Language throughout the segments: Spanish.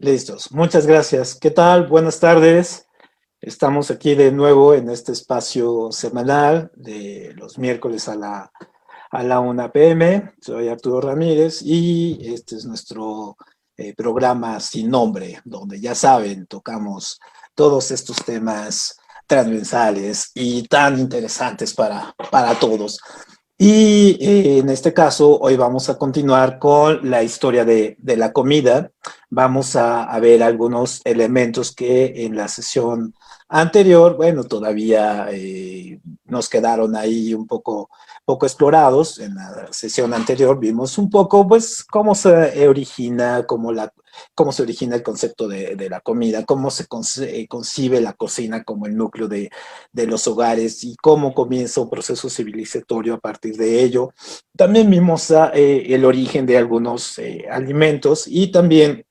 Listos. Muchas gracias. ¿Qué tal? Buenas tardes. Estamos aquí de nuevo en este espacio semanal de los miércoles a la 1 p.m. Soy Arturo Ramírez y este es nuestro programa sin nombre, donde ya saben, tocamos todos estos temas transversales y tan interesantes para todos. Y en este caso, hoy vamos a continuar con la historia de la comida. Vamos a ver algunos elementos que en la sesión anterior, bueno, todavía nos quedaron ahí un poco explorados. En la sesión anterior vimos un poco, pues, cómo se origina, cómo se origina el concepto de la comida, cómo se concibe la cocina como el núcleo de los hogares y cómo comienza un proceso civilizatorio a partir de ello. También vimos el origen de algunos alimentos y también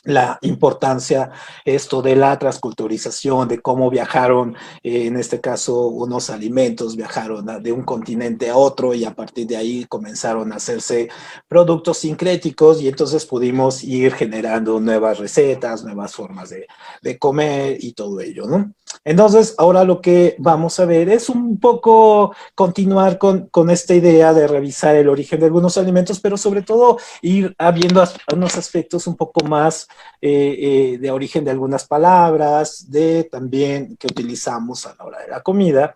la importancia esto de la transculturización, de cómo viajaron, en este caso, unos alimentos viajaron de un continente a otro y a partir de ahí comenzaron a hacerse productos sincréticos y entonces pudimos ir generando nuevas recetas, nuevas formas de comer y todo ello, ¿no? Entonces, ahora lo que vamos a ver es un poco continuar con esta idea de revisar el origen de algunos alimentos, pero sobre todo ir viendo unos aspectos un poco más de origen de algunas palabras, de también que utilizamos a la hora de la comida,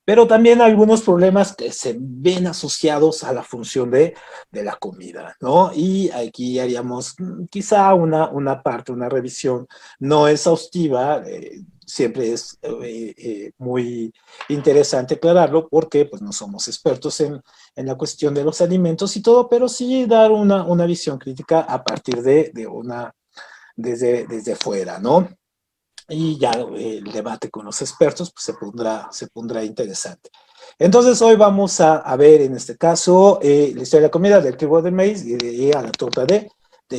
pero también algunos problemas que se ven asociados a la función de la comida, ¿no? Y aquí haríamos quizá una parte, una revisión no exhaustiva, siempre es muy interesante aclararlo porque pues no somos expertos en la cuestión de los alimentos y todo, pero sí dar una visión crítica a partir de desde fuera, ¿no? Y ya el debate con los expertos pues, se pondrá interesante. Entonces hoy vamos a ver en este caso la historia de la comida del trigo del maíz y a la torta de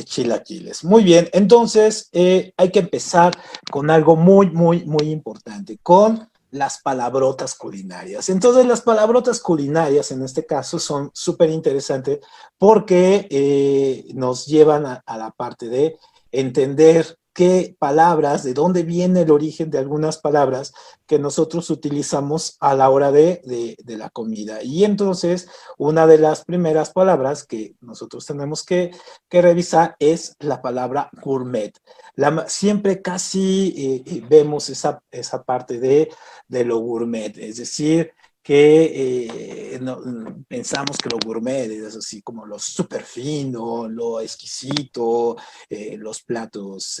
chilaquiles. Muy bien, entonces hay que empezar con algo muy importante, con las palabrotas culinarias. Entonces las palabrotas culinarias en este caso son súper interesantes porque nos llevan a la parte de entender qué palabras, de dónde viene el origen de algunas palabras que nosotros utilizamos a la hora de la comida. Y entonces, una de las primeras palabras que nosotros tenemos que revisar es la palabra gourmet. Siempre casi vemos esa parte de lo gourmet, es decir, que no, pensamos que lo gourmet es así como lo súper fino, lo exquisito, los platos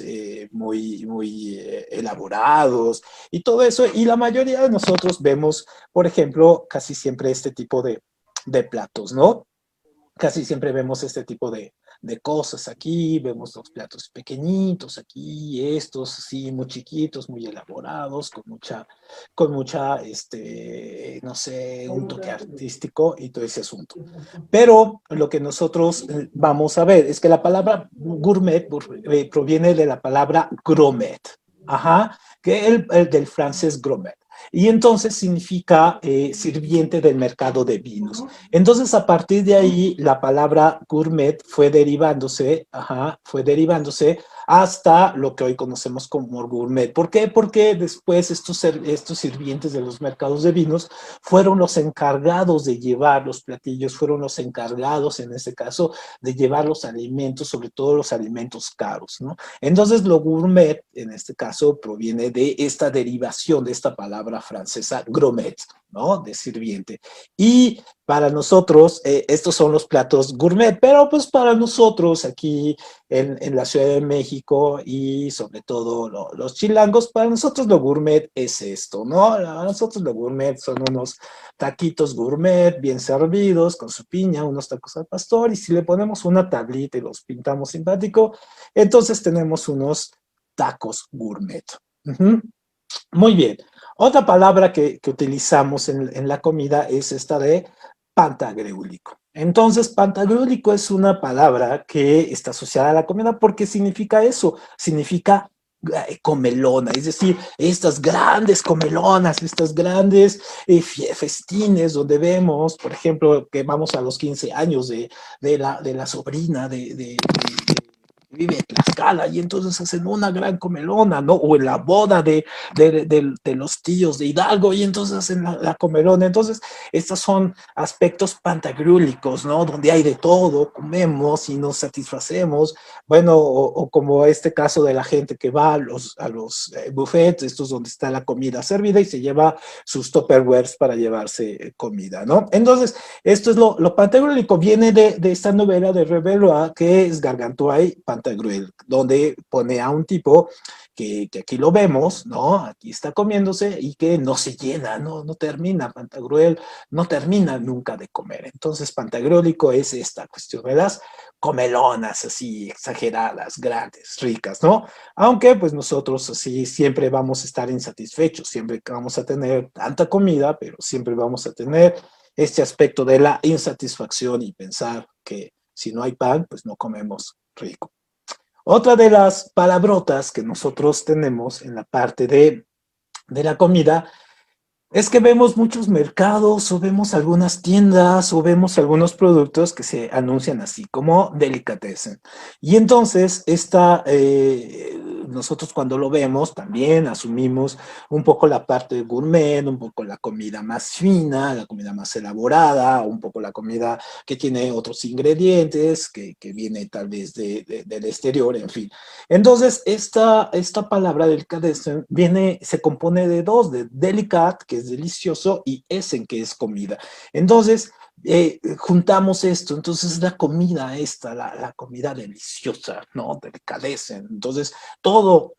muy elaborados y todo eso. Y la mayoría de nosotros vemos, por ejemplo, casi siempre este tipo de platos, ¿no? Casi siempre vemos este tipo de cosas aquí, vemos los platos pequeñitos aquí, estos sí, muy chiquitos, muy elaborados, no sé, un toque artístico y todo ese asunto. Pero lo que nosotros vamos a ver es que la palabra gourmet proviene de la palabra gromet, ajá, que el del francés gromet. Y entonces significa sirviente del mercado de vinos. Entonces, a partir de ahí, la palabra gourmet fue derivándose hasta lo que hoy conocemos como gourmet. ¿Por qué? Porque después estos sirvientes de los mercados de vinos fueron los encargados de llevar los platillos, fueron los encargados, en este caso, de llevar los alimentos, sobre todo los alimentos caros, ¿no? Entonces, lo gourmet, en este caso, proviene de esta derivación de esta palabra francesa, gourmet, ¿no? De sirviente. Y para nosotros, estos son los platos gourmet, pero pues para nosotros aquí en la Ciudad de México y sobre todo los chilangos, para nosotros lo gourmet es esto, ¿no? Para nosotros lo gourmet son unos taquitos gourmet bien servidos con su piña, unos tacos al pastor y si le ponemos una tablita y los pintamos simpático, entonces tenemos unos tacos gourmet. Muy bien. Otra palabra que utilizamos en la comida es esta de pantagruélico. Entonces, pantagruélico es una palabra que está asociada a la comida porque significa eso, significa comelona, es decir, estas grandes comelonas, estas grandes festines donde vemos, por ejemplo, que vamos a los 15 años de la sobrina vive en Tlaxcala, y entonces hacen una gran comelona, ¿no? O en la boda de los tíos de Hidalgo, y entonces hacen la comelona. Entonces, estos son aspectos pantagruélicos, ¿no? Donde hay de todo, comemos y nos satisfacemos. Bueno, o como este caso de la gente que va a los buffets, estos donde está la comida servida y se lleva sus tupperwares para llevarse comida, ¿no? Entonces, esto es lo pantagruélico, viene de esta novela de Reveloa, que es Gargantua y Pantagruel, donde pone a un tipo que aquí lo vemos, ¿no? Aquí está comiéndose y que no se llena, no termina, Pantagruel no termina nunca de comer. Entonces, pantagruélico es esta cuestión de las comelonas así exageradas, grandes, ricas, ¿no? Aunque pues nosotros así siempre vamos a estar insatisfechos, siempre vamos a tener tanta comida, pero siempre vamos a tener este aspecto de la insatisfacción y pensar que si no hay pan, pues no comemos rico. Otra de las palabrotas que nosotros tenemos en la parte de la comida es que vemos muchos mercados o vemos algunas tiendas o vemos algunos productos que se anuncian así como delicatessen. Y entonces nosotros cuando lo vemos también asumimos un poco la parte gourmet, un poco la comida más fina, la comida más elaborada, un poco la comida que tiene otros ingredientes, que viene tal vez del exterior, en fin. Entonces, esta palabra delicatessen se compone de dos, de delicat, que es delicioso, y essen, que es comida. Entonces, juntamos esto, entonces la comida la comida deliciosa, ¿no? Delicatessen. Entonces, todo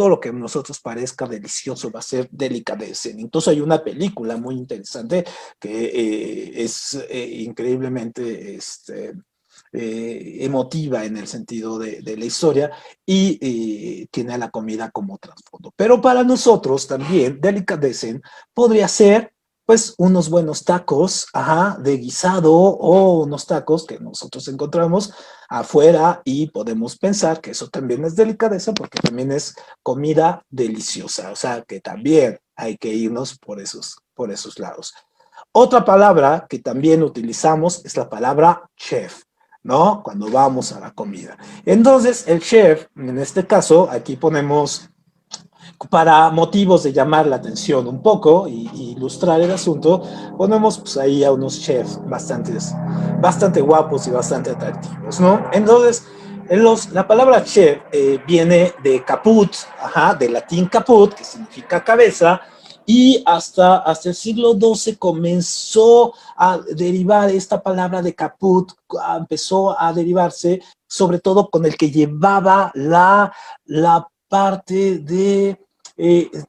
lo que a nosotros parezca delicioso va a ser delicatessen. Incluso hay una película muy interesante que es increíblemente emotiva en el sentido de la historia y tiene a la comida como trasfondo. Pero para nosotros también, delicatessen podría ser pues unos buenos tacos, ajá, de guisado o unos tacos que nosotros encontramos afuera y podemos pensar que eso también es delicadeza porque también es comida deliciosa, o sea que también hay que irnos por esos lados. Otra palabra que también utilizamos es la palabra chef, ¿no? Cuando vamos a la comida. Entonces, el chef, en este caso, aquí ponemos para motivos de llamar la atención un poco y ilustrar el asunto, ponemos pues ahí a unos chefs bastante guapos y bastante atractivos, ¿no? Entonces, la palabra chef viene de caput, ajá, de latín caput, que significa cabeza, y hasta el siglo XII comenzó a derivar esta palabra de caput, empezó a derivarse sobre todo con el que llevaba la parte de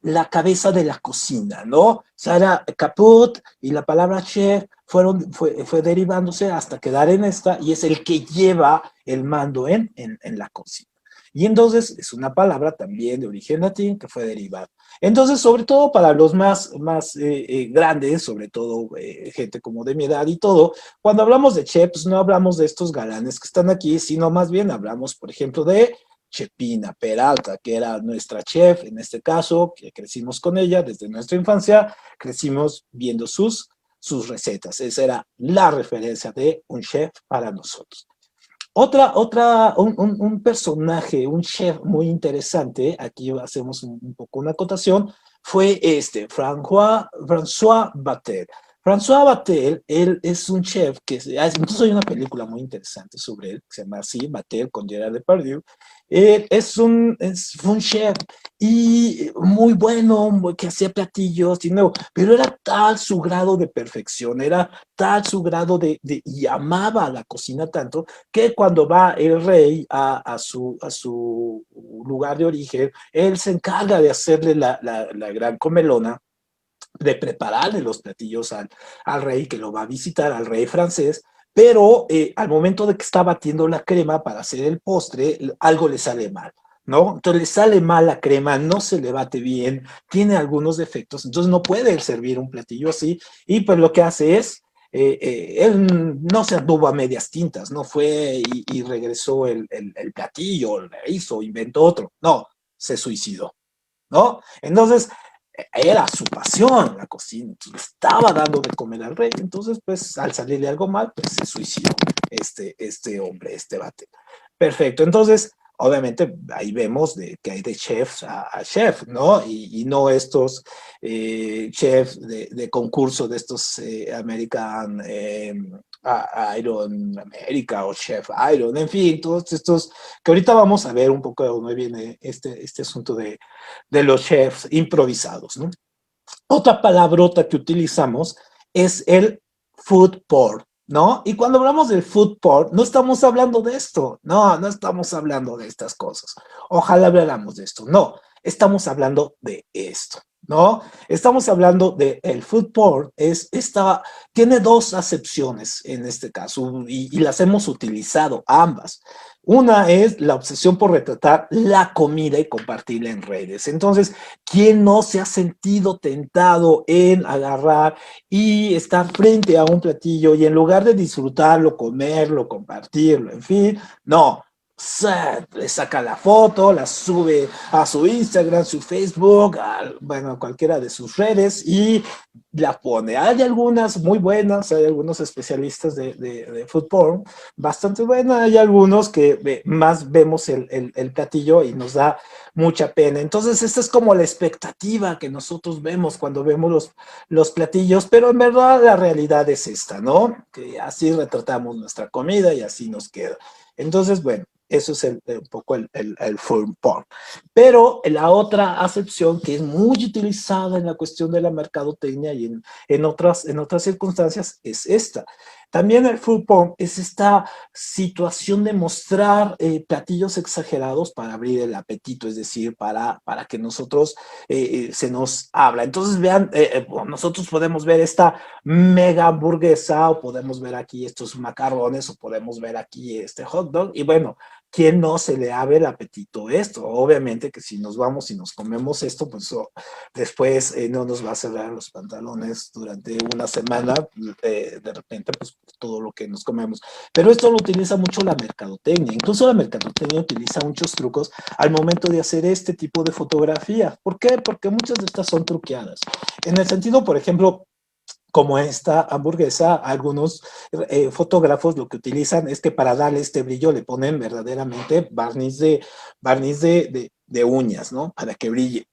la cabeza de la cocina, ¿no? O sea, era caput y la palabra chef fue derivándose hasta quedar en esta y es el que lleva el mando en la cocina. Y entonces es una palabra también de origen latín que fue derivada. Entonces, sobre todo para los más grandes, sobre todo gente como de mi edad y todo, cuando hablamos de chefs, pues no hablamos de estos galanes que están aquí, sino más bien hablamos, por ejemplo, de Chepina Peralta, que era nuestra chef, en este caso, que crecimos con ella desde nuestra infancia, crecimos viendo sus recetas. Esa era la referencia de un chef para nosotros. Un personaje, un chef muy interesante, aquí hacemos un poco una acotación, fue François Batel. François Batel, él es un chef incluso hay una película muy interesante sobre él, que se llama así, Batel, con Gerard Depardieu. Fue un chef y muy bueno, que hacía platillos y nuevo, pero era tal su grado de perfección, era tal su grado y amaba la cocina tanto, que cuando va el rey a su lugar de origen, él se encarga de hacerle la gran comelona, de prepararle los platillos al rey que lo va a visitar, al rey francés, pero al momento de que está batiendo la crema para hacer el postre, algo le sale mal. ¿No? Entonces le sale mal la crema, no se le bate bien, tiene algunos defectos, entonces no puede servir un platillo así, y pues lo que hace es él no se anduvo a medias tintas, no fue y regresó el platillo, le hizo, inventó otro, no, se suicidó, ¿no? Entonces, era su pasión la cocina, entonces, estaba dando de comer al rey, entonces, pues, al salirle algo mal, pues se suicidó este hombre, este bate. Perfecto, entonces, obviamente ahí vemos que hay de chefs a chef, ¿no? Y no estos chefs de concurso de estos American Iron America o Chef Iron, en fin, todos estos que ahorita vamos a ver un poco de dónde viene este asunto de los chefs improvisados, ¿no? Otra palabrota que utilizamos es el food porn, ¿no? Y cuando hablamos del food porn, no estamos hablando de esto, no estamos hablando de estas cosas. Ojalá habláramos de esto, no, estamos hablando de esto, ¿no? Estamos hablando de el food porn, tiene dos acepciones en este caso y las hemos utilizado ambas. Una es la obsesión por retratar la comida y compartirla en redes. Entonces, ¿quién no se ha sentido tentado en agarrar y estar frente a un platillo y en lugar de disfrutarlo, comerlo, compartirlo, en fin, no, le saca la foto, la sube a su Instagram, su Facebook, bueno, cualquiera de sus redes y la pone. Hay algunas muy buenas, hay algunos especialistas de food porn bastante buenas, hay algunos que más vemos el platillo y nos da mucha pena. Entonces, esta es como la expectativa que nosotros vemos cuando vemos los platillos, pero en verdad la realidad es esta, ¿no? Que así retratamos nuestra comida y así nos queda. Entonces, bueno, eso es un poco el food porn. Pero la otra acepción que es muy utilizada en la cuestión de la mercadotecnia y en otras circunstancias es esta. También el food porn es esta situación de mostrar platillos exagerados para abrir el apetito, es decir, para que nosotros se nos habla. Entonces, vean, nosotros podemos ver esta mega hamburguesa o podemos ver aquí estos macarrones o podemos ver aquí este hot dog y bueno, ¿quién no se le abre el apetito esto? Obviamente que si nos vamos y nos comemos esto, pues después no nos va a cerrar los pantalones durante una semana, de repente, pues todo lo que nos comemos. Pero esto lo utiliza mucho la mercadotecnia. Incluso la mercadotecnia utiliza muchos trucos al momento de hacer este tipo de fotografía. ¿Por qué? Porque muchas de estas son truqueadas. En el sentido, por ejemplo, como esta hamburguesa, algunos fotógrafos lo que utilizan es que para darle este brillo le ponen verdaderamente barniz de uñas, ¿no? Para que brille.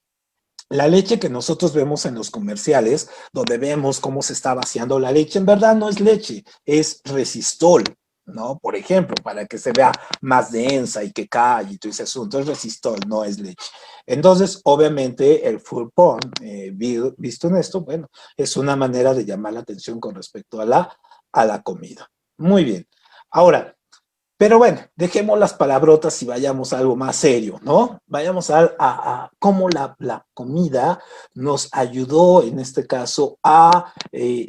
La leche que nosotros vemos en los comerciales, donde vemos cómo se está vaciando la leche, en verdad no es leche, es resistol, ¿no? Por ejemplo, para que se vea más densa y que cae y todo ese asunto, es resistol, no es leche. Entonces, obviamente, el food porn, visto en esto, bueno, es una manera de llamar la atención con respecto a la comida. Muy bien. Ahora, pero bueno, dejemos las palabrotas y vayamos a algo más serio, ¿no? Vayamos a cómo la comida nos ayudó, en este caso, a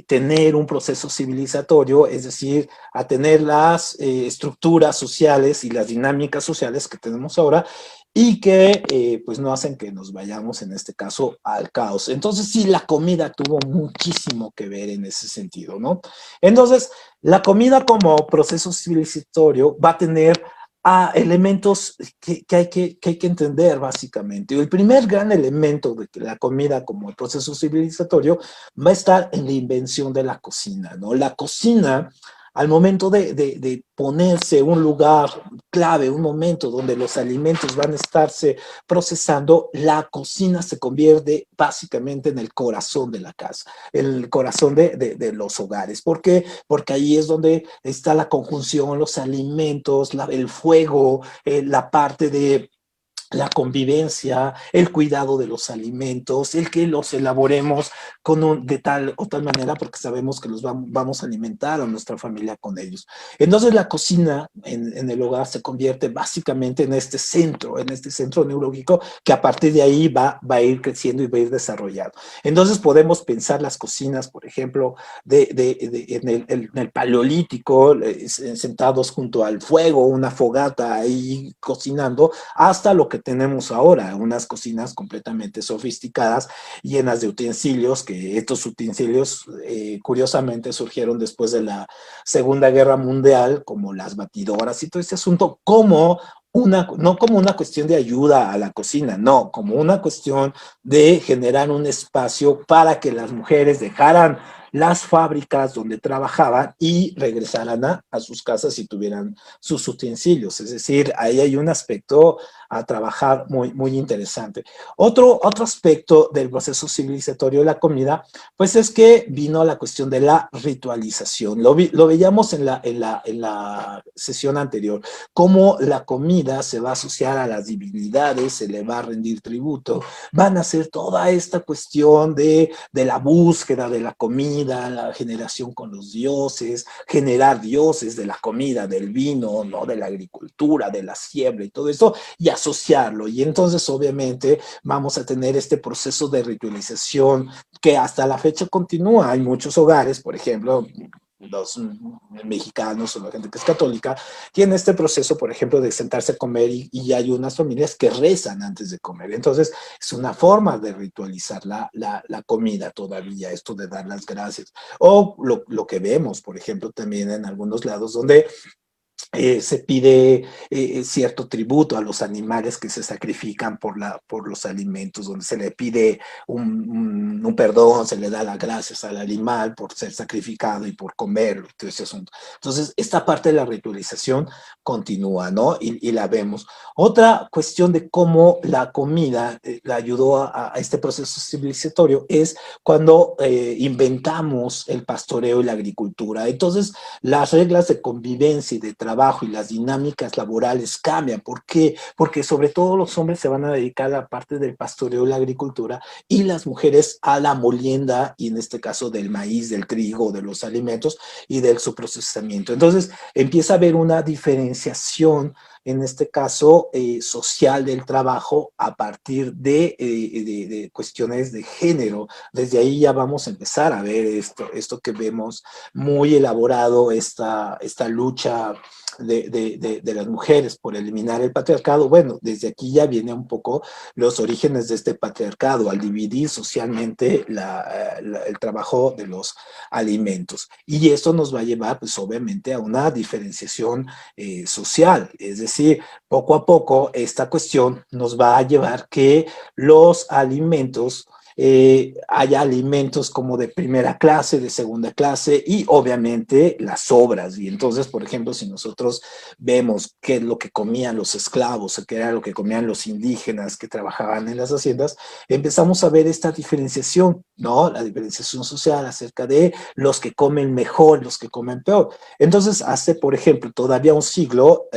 tener un proceso civilizatorio, es decir, a tener las estructuras sociales y las dinámicas sociales que tenemos ahora y que pues no hacen que nos vayamos, en este caso, al caos. Entonces, sí, la comida tuvo muchísimo que ver en ese sentido, ¿no? Entonces, la comida como proceso civilizatorio va a tener elementos que hay que entender básicamente. El primer gran elemento de la comida como el proceso civilizatorio va a estar en la invención de la cocina, ¿no? La cocina, al momento de ponerse un lugar clave, un momento donde los alimentos van a estarse procesando, la cocina se convierte básicamente en el corazón de la casa, el corazón de los hogares. ¿Por qué? Porque ahí es donde está la conjunción, los alimentos, el fuego, la parte de la convivencia, el cuidado de los alimentos, el que los elaboremos de tal o tal manera porque sabemos que los vamos a alimentar a nuestra familia con ellos. Entonces la cocina en el hogar se convierte básicamente en este centro neurológico que a partir de ahí va a ir creciendo y va a ir desarrollando. Entonces podemos pensar las cocinas, por ejemplo, en el paleolítico, sentados junto al fuego, una fogata ahí cocinando, hasta lo que tenemos ahora, unas cocinas completamente sofisticadas, llenas de utensilios, que estos utensilios curiosamente surgieron después de la Segunda Guerra Mundial, como las batidoras y todo ese asunto, no como una cuestión de ayuda a la cocina, no, como una cuestión de generar un espacio para que las mujeres dejaran las fábricas donde trabajaban y regresaran a sus casas y tuvieran sus utensilios. Es decir, ahí hay un aspecto a trabajar muy interesante. Otro aspecto del proceso civilizatorio de la comida, pues es que vino la cuestión de la ritualización. Lo veíamos en la sesión anterior, cómo la comida se va a asociar a las divinidades, se le va a rendir tributo, van a hacer toda esta cuestión de la búsqueda de la comida, la generación con los dioses, generar dioses de la comida, del vino, ¿no? De la agricultura, de la siembra y todo eso, y asociarlo. Y entonces, obviamente, vamos a tener este proceso de ritualización que hasta la fecha continúa. Hay muchos hogares, por ejemplo, los mexicanos o la gente que es católica, tiene este proceso, por ejemplo, de sentarse a comer y hay unas familias que rezan antes de comer. Entonces, es una forma de ritualizar la comida todavía, esto de dar las gracias. O lo que vemos, por ejemplo, también en algunos lados donde se pide cierto tributo a los animales que se sacrifican por los alimentos, donde se le pide un perdón, se le da las gracias al animal por ser sacrificado y por comerlo, todo ese asunto. Entonces, esta parte de la ritualización continúa, ¿no? Y la vemos. Otra cuestión de cómo la comida la ayudó a este proceso civilizatorio es cuando inventamos el pastoreo y la agricultura. Entonces, las reglas de convivencia y de trabajo y las dinámicas laborales cambian. ¿Por qué? Porque sobre todo los hombres se van a dedicar a la parte del pastoreo y la agricultura y las mujeres a la molienda y en este caso del maíz, del trigo, de los alimentos y del su procesamiento. Entonces empieza a haber una diferenciación en este caso social del trabajo a partir de cuestiones de género. Desde ahí ya vamos a empezar a ver esto que vemos muy elaborado, esta lucha de las mujeres por eliminar el patriarcado. Bueno, desde aquí ya viene un poco los orígenes de este patriarcado, al dividir socialmente el trabajo de los alimentos. Y esto nos va a llevar, pues obviamente, a una diferenciación social. Es decir, poco a poco esta cuestión nos va a llevar que los alimentos haya alimentos como de primera clase, de segunda clase y obviamente las sobras. Y entonces, por ejemplo, si nosotros vemos qué es lo que comían los esclavos, qué era lo que comían los indígenas que trabajaban en las haciendas, empezamos a ver esta diferenciación, ¿no? La diferenciación social acerca de los que comen mejor, los que comen peor. Entonces, hace, por ejemplo, todavía un siglo,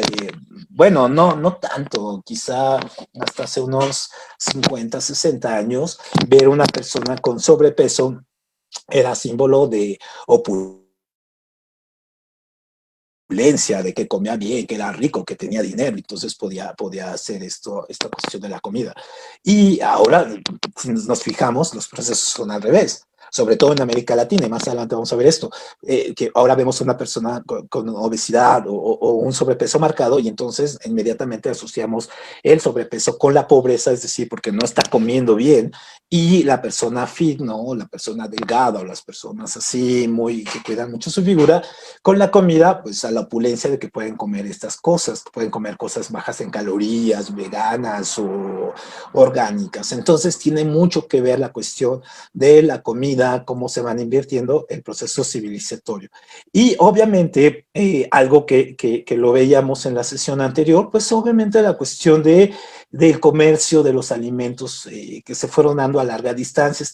bueno, no tanto, quizá hasta hace unos 50, 60 años, ver una persona con sobrepeso era símbolo de opulencia, de que comía bien, que era rico, que tenía dinero, entonces podía hacer esta cuestión de la comida. Y ahora, si nos fijamos, los procesos son al revés, sobre todo en América Latina, y más adelante vamos a ver esto, que ahora vemos una persona con obesidad o un sobrepeso marcado y entonces inmediatamente asociamos el sobrepeso con la pobreza, es decir, porque no está comiendo bien, y la persona fit, ¿no? La persona delgada o las personas así, muy, que cuidan mucho su figura, con la comida, pues a la opulencia de que pueden comer estas cosas, pueden comer cosas bajas en calorías, veganas o orgánicas. Entonces tiene mucho que ver la cuestión de la comida, cómo se van invirtiendo el proceso civilizatorio. Y obviamente, algo que lo veíamos en la sesión anterior, pues obviamente la cuestión del comercio de los alimentos que se fueron dando a larga distancia,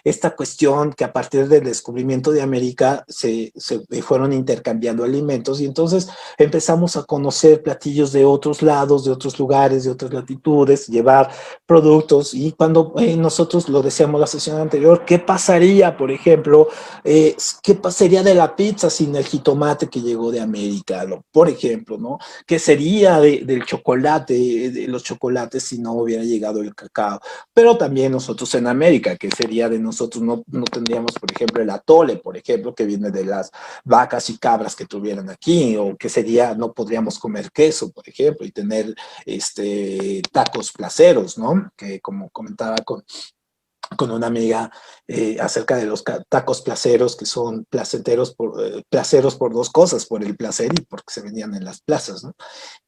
esta cuestión que a partir del descubrimiento de América se fueron intercambiando alimentos y entonces empezamos a conocer platillos de otros lados, de otros lugares, de otras latitudes, llevar productos y cuando nosotros lo decíamos la sesión anterior, ¿qué pasaría, por ejemplo, qué pasaría de la pizza sin el jitomate que llegó de América, por ejemplo, ¿no? ¿Qué sería del chocolate, de los chocolates si no hubiera llegado el cacao? Pero también nosotros en América, ¿qué sería de nosotros? No tendríamos, por ejemplo, el atole, por ejemplo, que viene de las vacas y cabras que tuvieran aquí, o qué sería, no podríamos comer queso, por ejemplo, y tener tacos placeros, ¿no? Que como comentaba con una amiga acerca de los tacos placeros, que son placeros por dos cosas, por el placer y porque se vendían en las plazas, ¿no?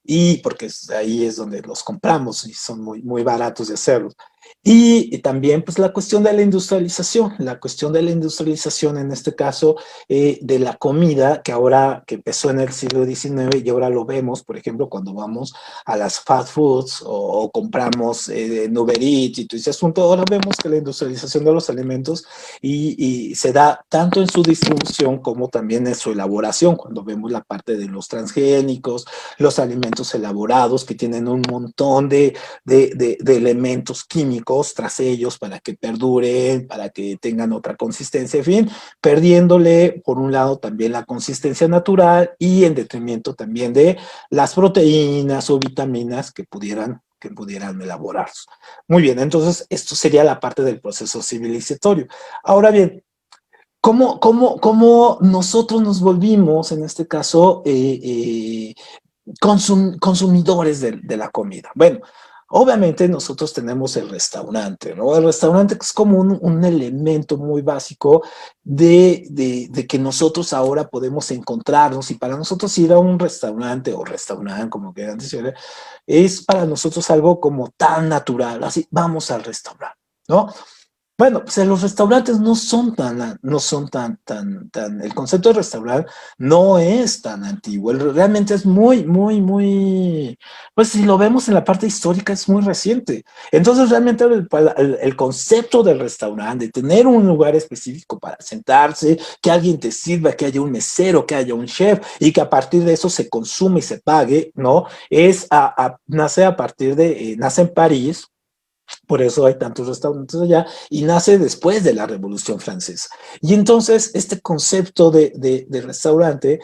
Y porque ahí es donde los compramos y son muy baratos de hacerlos. Y también pues la cuestión de la industrialización en este caso de la comida que ahora que empezó en el siglo XIX y ahora lo vemos, por ejemplo, cuando vamos a las fast foods o compramos en Uber Eats y todo ese asunto, ahora vemos que la industrialización de los alimentos y se da tanto en su distribución como también en su elaboración, cuando vemos la parte de los transgénicos, los alimentos elaborados que tienen un montón de elementos químicos tras ellos para que perduren, para que tengan otra consistencia, en fin, perdiéndole por un lado también la consistencia natural y en detrimento también de las proteínas o vitaminas que pudieran elaborarse. Muy bien, entonces esto sería la parte del proceso civilizatorio. Ahora bien, ¿cómo nosotros nos volvimos, en este caso, consumidores de la comida? Bueno, obviamente nosotros tenemos el restaurante, ¿no? El restaurante es como un elemento muy básico de que nosotros ahora podemos encontrarnos y para nosotros ir a un restaurante o restaurante, como quieran decir, es para nosotros algo como tan natural, así, vamos al restaurante, ¿no? Bueno, pues los restaurantes no son el concepto de restaurante no es tan antiguo, realmente es pues si lo vemos en la parte histórica es muy reciente. Entonces realmente el concepto del restaurante, de tener un lugar específico para sentarse, que alguien te sirva, que haya un mesero, que haya un chef y que a partir de eso se consume y se pague, ¿no? Nace a partir nace en París, por eso hay tantos restaurantes allá, y nace después de la Revolución Francesa. Y entonces este concepto de restaurante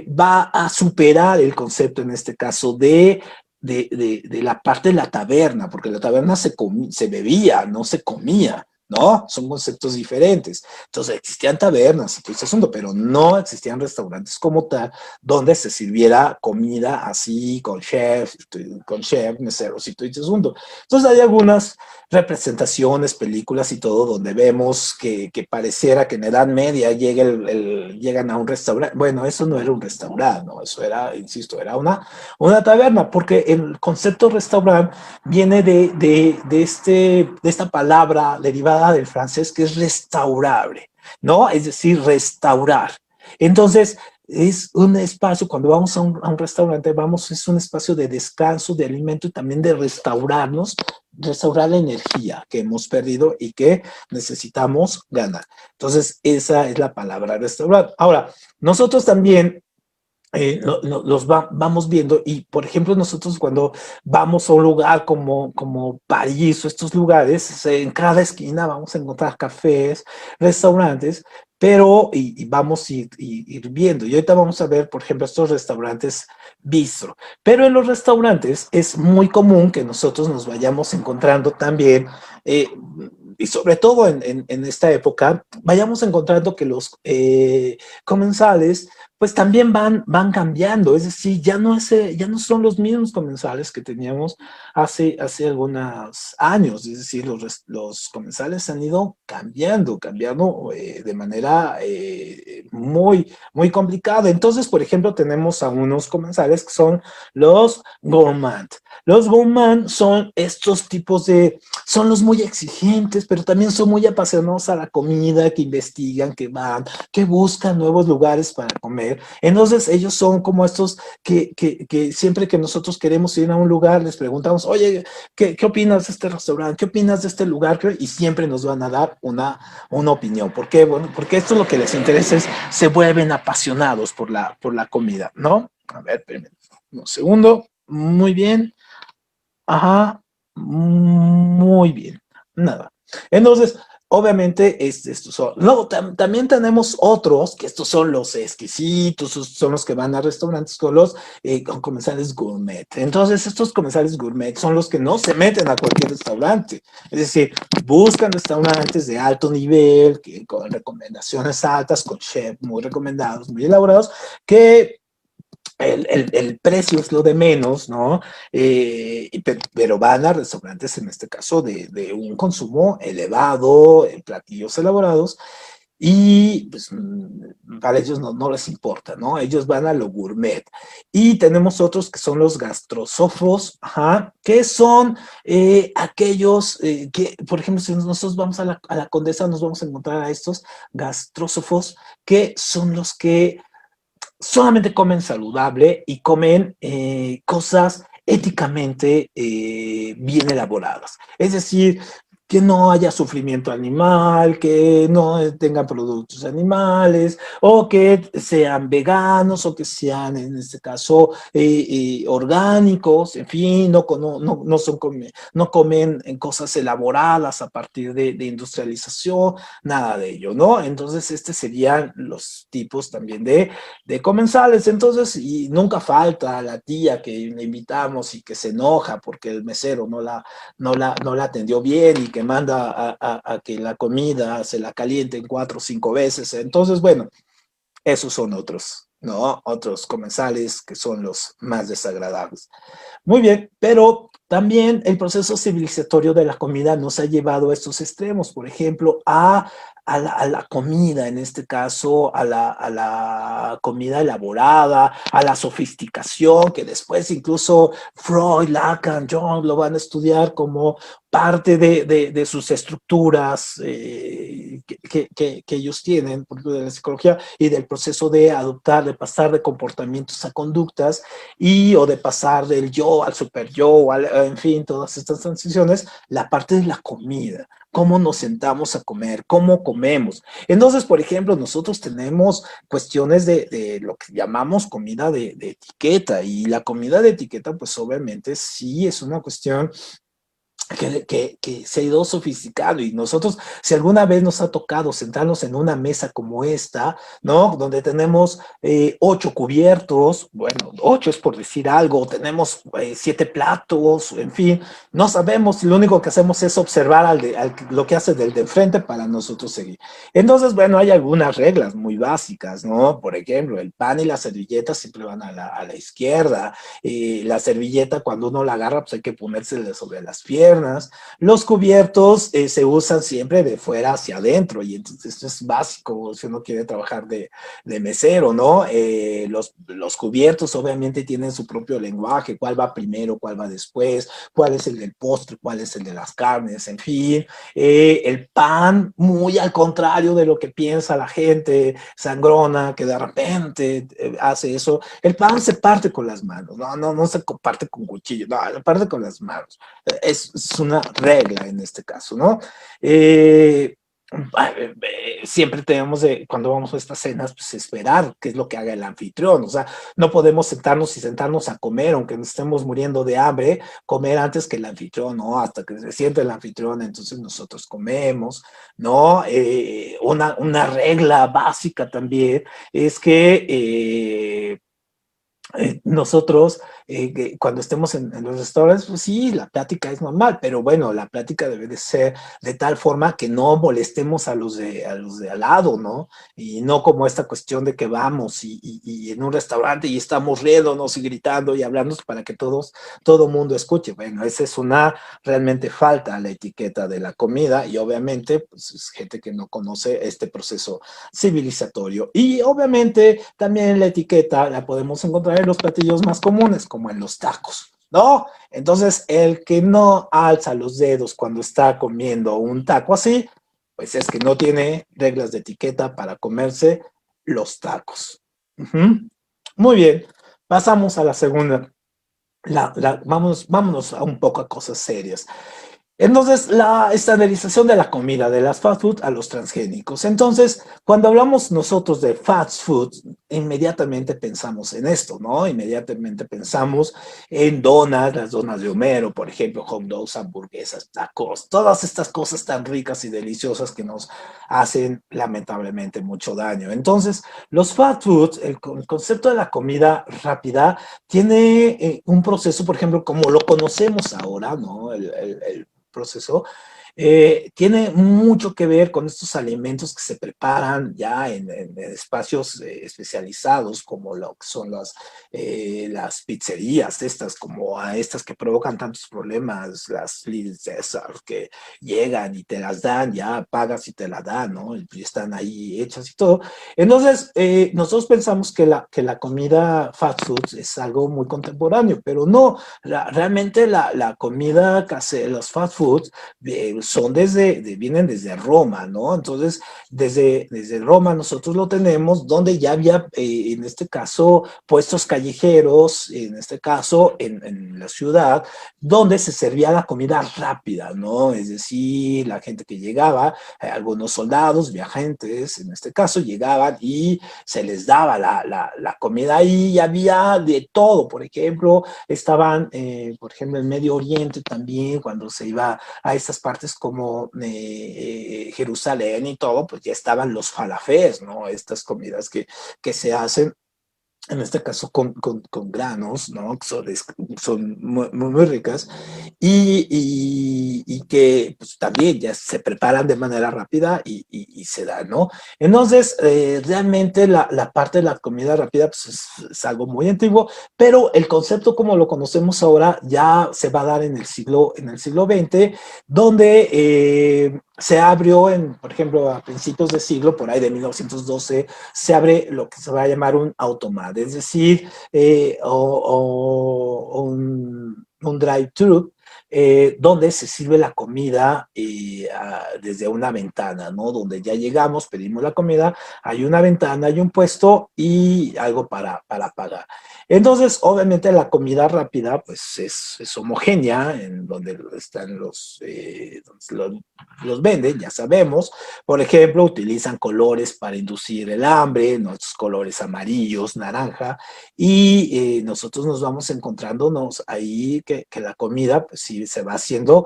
va a superar el concepto, en este caso, de la parte de la taberna, porque la taberna se bebía, no se comía. No, son conceptos diferentes. Entonces existían tabernas y todo ese asunto, pero no existían restaurantes como tal donde se sirviera comida así con chef, meseros y todo ese asunto. Entonces hay algunas representaciones, películas y todo, donde vemos que pareciera que en Edad Media llegan a un restaurante. Bueno, eso no era un restaurante, ¿no? Eso era, insisto, era una taberna, porque el concepto restaurante viene de esta palabra derivada del francés que es restaurable, ¿no? Es decir, restaurar. Entonces, es un espacio, cuando vamos a un restaurante, es un espacio de descanso, de alimento y también de restaurar la energía que hemos perdido y que necesitamos ganar. Entonces, esa es la palabra restaurar. Ahora, nosotros también vamos viendo y, por ejemplo, nosotros cuando vamos a un lugar como París o estos lugares, en cada esquina vamos a encontrar cafés, restaurantes, pero y vamos a ir viendo. Y ahorita vamos a ver, por ejemplo, estos restaurantes bistro. Pero en los restaurantes es muy común que nosotros nos vayamos encontrando también, y sobre todo en esta época, vayamos encontrando que los comensales pues también van cambiando, es decir, ya no son los mismos comensales que teníamos hace algunos años, es decir, los comensales han ido cambiando de manera muy complicada. Entonces, por ejemplo, tenemos a unos comensales que son los gourmand. Los gourmand son estos tipos son los muy exigentes, pero también son muy apasionados a la comida, que investigan, que van, que buscan nuevos lugares para comer. Entonces ellos son como estos que siempre que nosotros queremos ir a un lugar les preguntamos, oye, ¿qué opinas de este restaurante? ¿Qué opinas de este lugar? Y siempre nos van a dar una opinión. ¿Por qué? Bueno, porque esto lo que les interesa es, se vuelven apasionados por la comida, ¿no? A ver, un segundo. Muy bien. Ajá, muy bien. Nada. Entonces, obviamente, estos son. Luego también tenemos otros, que estos son los exquisitos, son los que van a restaurantes con comensales gourmet. Entonces, estos comensales gourmet son los que no se meten a cualquier restaurante. Es decir, buscan restaurantes de alto nivel, con recomendaciones altas, con chefs muy recomendados, muy elaborados, que el precio es lo de menos, ¿no? Pero van a restaurantes, en este caso, de un consumo elevado, en platillos elaborados, y pues para ellos no les importa, ¿no? Ellos van a lo gourmet. Y tenemos otros que son los gastrosófos, ajá, que son aquellos que, por ejemplo, si nosotros vamos a la Condesa, nos vamos a encontrar a estos gastrósofos que son los que solamente comen saludable y comen cosas éticamente bien elaboradas. Es decir, que no haya sufrimiento animal, que no tengan productos animales, o que sean veganos, o que sean, en este caso, orgánicos, en fin, no son no comen en cosas elaboradas a partir de industrialización, nada de ello, ¿no? Entonces, serían los tipos también de comensales. Entonces, y nunca falta la tía que le invitamos y que se enoja porque el mesero no la atendió bien y que manda a que la comida se la calienten 4 o 5 veces. Entonces, bueno, esos son otros, ¿no? Otros comensales que son los más desagradables. Muy bien, pero también el proceso civilizatorio de la comida nos ha llevado a estos extremos, por ejemplo, a la comida, en este caso, a la comida elaborada, a la sofisticación, que después incluso Freud, Lacan, Jung lo van a estudiar como parte de sus estructuras que ellos tienen, por ejemplo, de la psicología y del proceso de adoptar, de pasar de comportamientos a conductas o de pasar del yo al super yo, en fin, todas estas transiciones, la parte de la comida, cómo nos sentamos a comer, cómo comemos. Entonces, por ejemplo, nosotros tenemos cuestiones de lo que llamamos comida de etiqueta, y la comida de etiqueta, pues obviamente sí es una cuestión que se ha ido sofisticando, y nosotros, si alguna vez nos ha tocado sentarnos en una mesa como esta, ¿no? Donde tenemos 8 cubiertos, bueno, 8 es por decir algo, tenemos 7 platos, en fin, no sabemos, y lo único que hacemos es observar lo que hace del de enfrente para nosotros seguir. Entonces, bueno, hay algunas reglas muy básicas, ¿no? Por ejemplo, el pan y la servilleta siempre van a la izquierda, la servilleta cuando uno la agarra, pues hay que ponérsela sobre las piernas. Los cubiertos se usan siempre de fuera hacia adentro, y entonces esto es básico si uno quiere trabajar de mesero, ¿no? Los cubiertos obviamente tienen su propio lenguaje, cuál va primero, cuál va después, cuál es el del postre, cuál es el de las carnes, en fin. El pan, muy al contrario de lo que piensa la gente sangrona, que de repente hace eso. El pan se parte con las manos, no se parte con cuchillo, no, se parte con las manos. Es una regla en este caso, ¿no? Siempre tenemos, cuando vamos a estas cenas, pues esperar qué es lo que haga el anfitrión. O sea, no podemos sentarnos a comer, aunque nos estemos muriendo de hambre, comer antes que el anfitrión, ¿no? Hasta que se siente el anfitrión, entonces nosotros comemos, ¿no? Una regla básica también es que nosotros, cuando estemos en los restaurantes, pues sí, la plática es normal, pero bueno, la plática debe de ser de tal forma que no molestemos a los de al lado, ¿no? Y no como esta cuestión de que vamos y en un restaurante y estamos riéndonos y gritando y hablando para que todo mundo escuche. Bueno, esa es una realmente falta a la etiqueta de la comida, y obviamente, pues es gente que no conoce este proceso civilizatorio. Y obviamente también la etiqueta la podemos encontrar en los platillos más comunes, como en los tacos, ¿no? Entonces, el que no alza los dedos cuando está comiendo un taco así, pues es que no tiene reglas de etiqueta para comerse los tacos. Muy bien, pasamos a la segunda. Vámonos a un poco a cosas serias. Entonces, la estandarización de la comida, de las fast food a los transgénicos. Entonces, cuando hablamos nosotros de fast food, inmediatamente pensamos en esto, ¿no? Inmediatamente pensamos en donas, las donas de Homero, por ejemplo, hot dogs, hamburguesas, tacos, todas estas cosas tan ricas y deliciosas que nos hacen lamentablemente mucho daño. Entonces, los fast foods, el concepto de la comida rápida, tiene un proceso, por ejemplo, como lo conocemos ahora, ¿no? El proceso. tiene mucho que ver con estos alimentos que se preparan ya en espacios especializados, como lo que son las pizzerías, estas, como a estas que provocan tantos problemas, las Little Caesar, que llegan y te las dan, ya pagas y te la dan, ¿no? Y están ahí hechas y todo. Entonces, nosotros pensamos que la comida fast food es algo muy contemporáneo, pero no, realmente la comida casera, los fast foods, son vienen desde Roma, ¿no? Entonces, desde Roma nosotros lo tenemos, donde ya había, en este caso, puestos callejeros, en este caso, en la ciudad, donde se servía la comida rápida, ¿no? Es decir, la gente que llegaba, algunos soldados, viajantes, en este caso, llegaban y se les daba la comida ahí y había de todo. Por ejemplo, estaban, por ejemplo, en Medio Oriente también, cuando se iba a estas partes como Jerusalén y todo, pues ya estaban los falafés, ¿no? Estas comidas que se hacen en este caso con granos, ¿no? Son muy ricas y que pues, también ya se preparan de manera rápida y se dan, ¿no? Entonces, realmente la parte de la comida rápida pues, es algo muy antiguo, pero el concepto como lo conocemos ahora ya se va a dar en el siglo XX, donde se abrió, por ejemplo, a principios de siglo, por ahí de 1912, se abre lo que se va a llamar un automat, es decir, un drive-thru, donde se sirve la comida desde una ventana, ¿no? Donde ya llegamos, pedimos la comida, hay una ventana, hay un puesto y algo para pagar. Entonces, obviamente la comida rápida, pues es homogénea, en donde están los venden, ya sabemos. Por ejemplo, utilizan colores para inducir el hambre, nuestros colores amarillos, naranja, y nosotros nos vamos encontrándonos ahí que la comida, pues sí, se va haciendo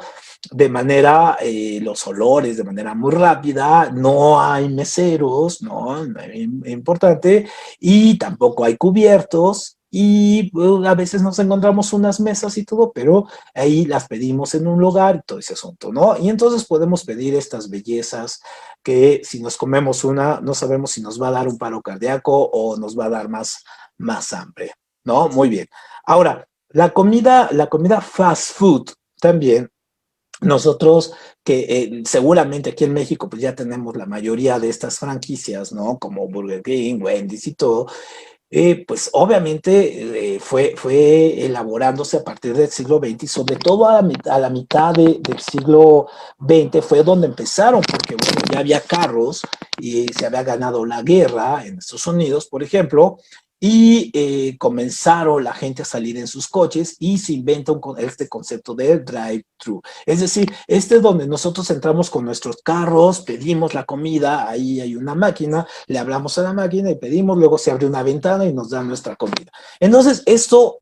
de manera, los olores, de manera muy rápida, no hay meseros, ¿no? Importante, y tampoco hay cubiertos, y a veces nos encontramos unas mesas y todo, pero ahí las pedimos en un lugar, todo ese asunto, ¿no? Y entonces podemos pedir estas bellezas que si nos comemos una, no sabemos si nos va a dar un paro cardíaco o nos va a dar más hambre, ¿no? Muy bien. Ahora, la comida fast food también nosotros que seguramente aquí en México pues ya tenemos la mayoría de estas franquicias, ¿no? Como Burger King, Wendy's y todo, pues obviamente fue elaborándose a partir del siglo XX y sobre todo a la mitad del siglo XX fue donde empezaron, porque bueno, ya había carros y se había ganado la guerra en Estados Unidos, por ejemplo, y comenzaron la gente a salir en sus coches y se inventa este concepto de drive-thru. Es decir, este es donde nosotros entramos con nuestros carros, pedimos la comida, ahí hay una máquina, le hablamos a la máquina y pedimos, luego se abre una ventana y nos dan nuestra comida. Entonces, esto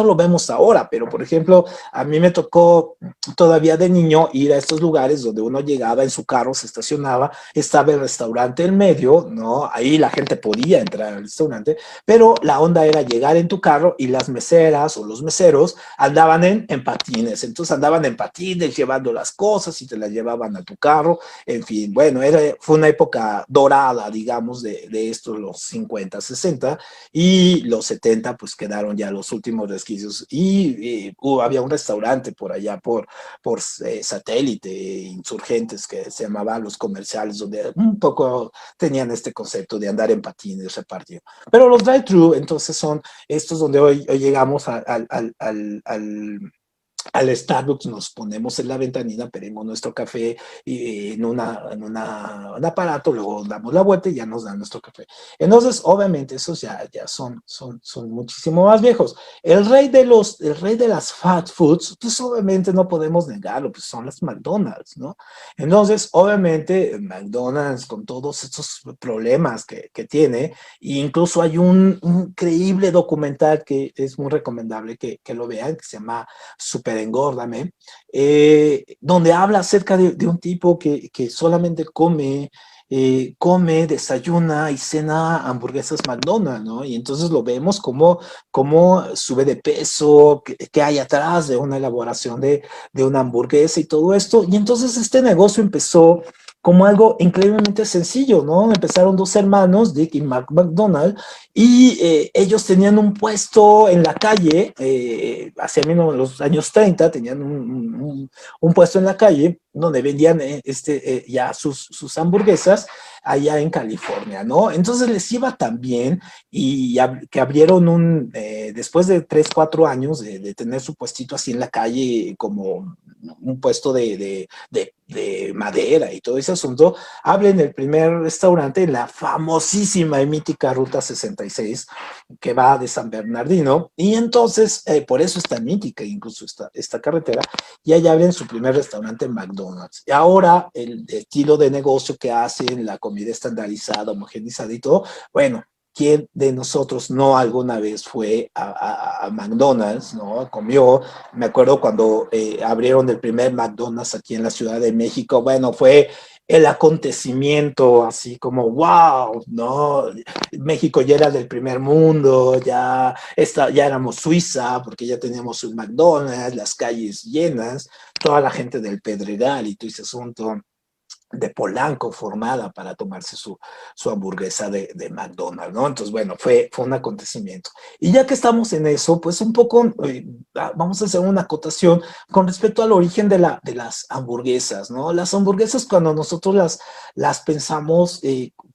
lo vemos ahora, pero por ejemplo, a mí me tocó todavía de niño ir a estos lugares donde uno llegaba en su carro, se estacionaba, estaba el restaurante en medio, ¿no? Ahí la gente podía entrar al restaurante, pero la onda era llegar en tu carro y las meseras o los meseros andaban en patines, entonces andaban en patines llevando las cosas y te las llevaban a tu carro, en fin, bueno, fue una época dorada, digamos, de estos los 50, 60 y los 70 pues quedaron ya los últimos resquicios y había un restaurante por allá por Satélite, Insurgentes, que se llamaba Los Comerciales, donde un poco tenían este concepto de andar en patines repartido. Pero los drive-thru entonces son estos donde hoy llegamos al Starbucks, nos ponemos en la ventanilla, pedimos nuestro café y un aparato, luego damos la vuelta y ya nos dan nuestro café. Entonces, obviamente, esos ya son muchísimo más viejos. El rey de las fast foods, pues obviamente no podemos negarlo, pues son las McDonald's, ¿no? Entonces, obviamente, McDonald's con todos estos problemas que tiene, e incluso hay un increíble documental que es muy recomendable que lo vean, que se llama Super Engórdame, donde habla acerca de un tipo que solamente come come, desayuna y cena hamburguesas McDonald's, ¿no? Y entonces lo vemos como sube de peso, que hay atrás de una elaboración de una hamburguesa y todo esto. Y entonces este negocio empezó como algo increíblemente sencillo, ¿no? Empezaron dos hermanos, Dick y Mark McDonald, y ellos tenían un puesto en la calle, hacia los años 30, tenían un puesto en la calle donde vendían ya sus hamburguesas allá en California, ¿no? Entonces les iba tan bien y que abrieron después de 3, 4 años de tener su puestito así en la calle como un puesto de madera y todo ese asunto, abren el primer restaurante en la famosísima y mítica Ruta 66 que va de San Bernardino, y entonces por eso es tan mítica incluso esta carretera, y allá abren su primer restaurante en McDonald's. Y ahora el estilo de negocio que hacen, la comida estandarizada, homogenizada y todo, bueno, ¿quién de nosotros no alguna vez fue a McDonald's, ¿no? Comió, me acuerdo cuando abrieron el primer McDonald's aquí en la Ciudad de México, bueno, fue el acontecimiento, así como, wow, ¿no? México ya era del primer mundo, ya éramos Suiza, porque ya teníamos un McDonald's, las calles llenas, toda la gente del Pedregal y todo ese asunto de Polanco formada para tomarse su hamburguesa de McDonald's, ¿no? Entonces, bueno, fue un acontecimiento. Y ya que estamos en eso, pues un poco vamos a hacer una acotación con respecto al origen de las hamburguesas, ¿no? Las hamburguesas cuando nosotros las pensamos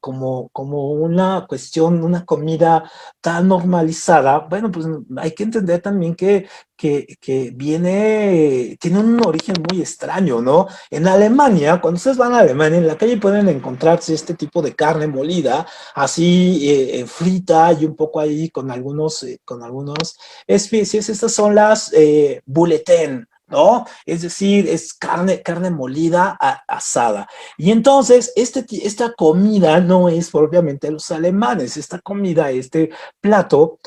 como una cuestión, una comida tan normalizada, bueno, pues hay que entender también que tiene un origen muy extraño, ¿no? En Alemania, cuando ustedes van a Alemania, en la calle pueden encontrarse este tipo de carne molida, así frita y un poco ahí con algunos especies. Estas son las Bulleten, ¿no? Es decir, es carne molida asada. Y entonces, esta comida no es propiamente de los alemanes, esta comida, este plato,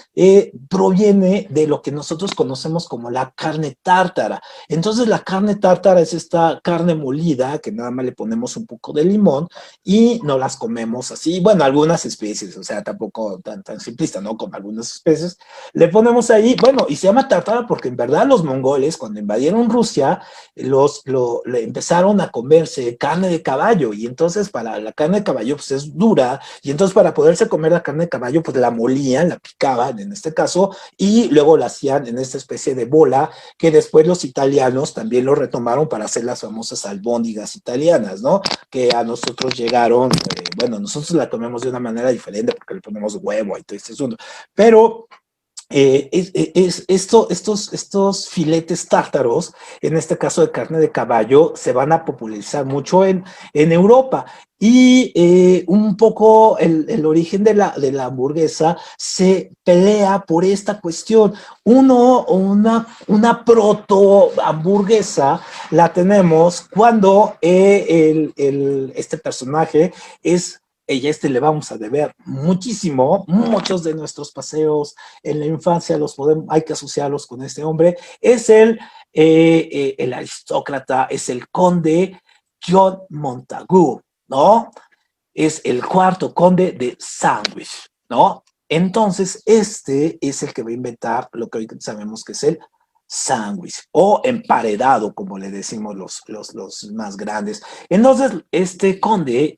proviene de lo que nosotros conocemos como la carne tártara. Entonces la carne tártara es esta carne molida que nada más le ponemos un poco de limón y no las comemos así. Bueno, algunas especies, o sea, tampoco tan simplista, ¿no? Con algunas especies le ponemos ahí, bueno, y se llama tártara porque en verdad los mongoles cuando invadieron Rusia le empezaron a comerse carne de caballo y entonces para la carne de caballo pues es dura y entonces para poderse comer la carne de caballo pues la molían, la picaban en este caso y luego la hacían en esta especie de bola que después los italianos también lo retomaron para hacer las famosas albóndigas italianas, ¿no? Que a nosotros llegaron, bueno, nosotros la comemos de una manera diferente porque le ponemos huevo y todo este asunto, pero estos filetes tártaros, en este caso de carne de caballo, se van a popularizar mucho en Europa. Y un poco el origen de la hamburguesa se pelea por esta cuestión. Una proto hamburguesa la tenemos cuando este personaje es le vamos a deber muchísimo, muchos de nuestros paseos en la infancia hay que asociarlos con este hombre, es el aristócrata, es el conde John Montagu, ¿no? Es el cuarto conde de Sandwich, ¿no? Entonces, este es el que va a inventar lo que hoy sabemos que es el sándwich o emparedado, como le decimos los más grandes. Entonces, este conde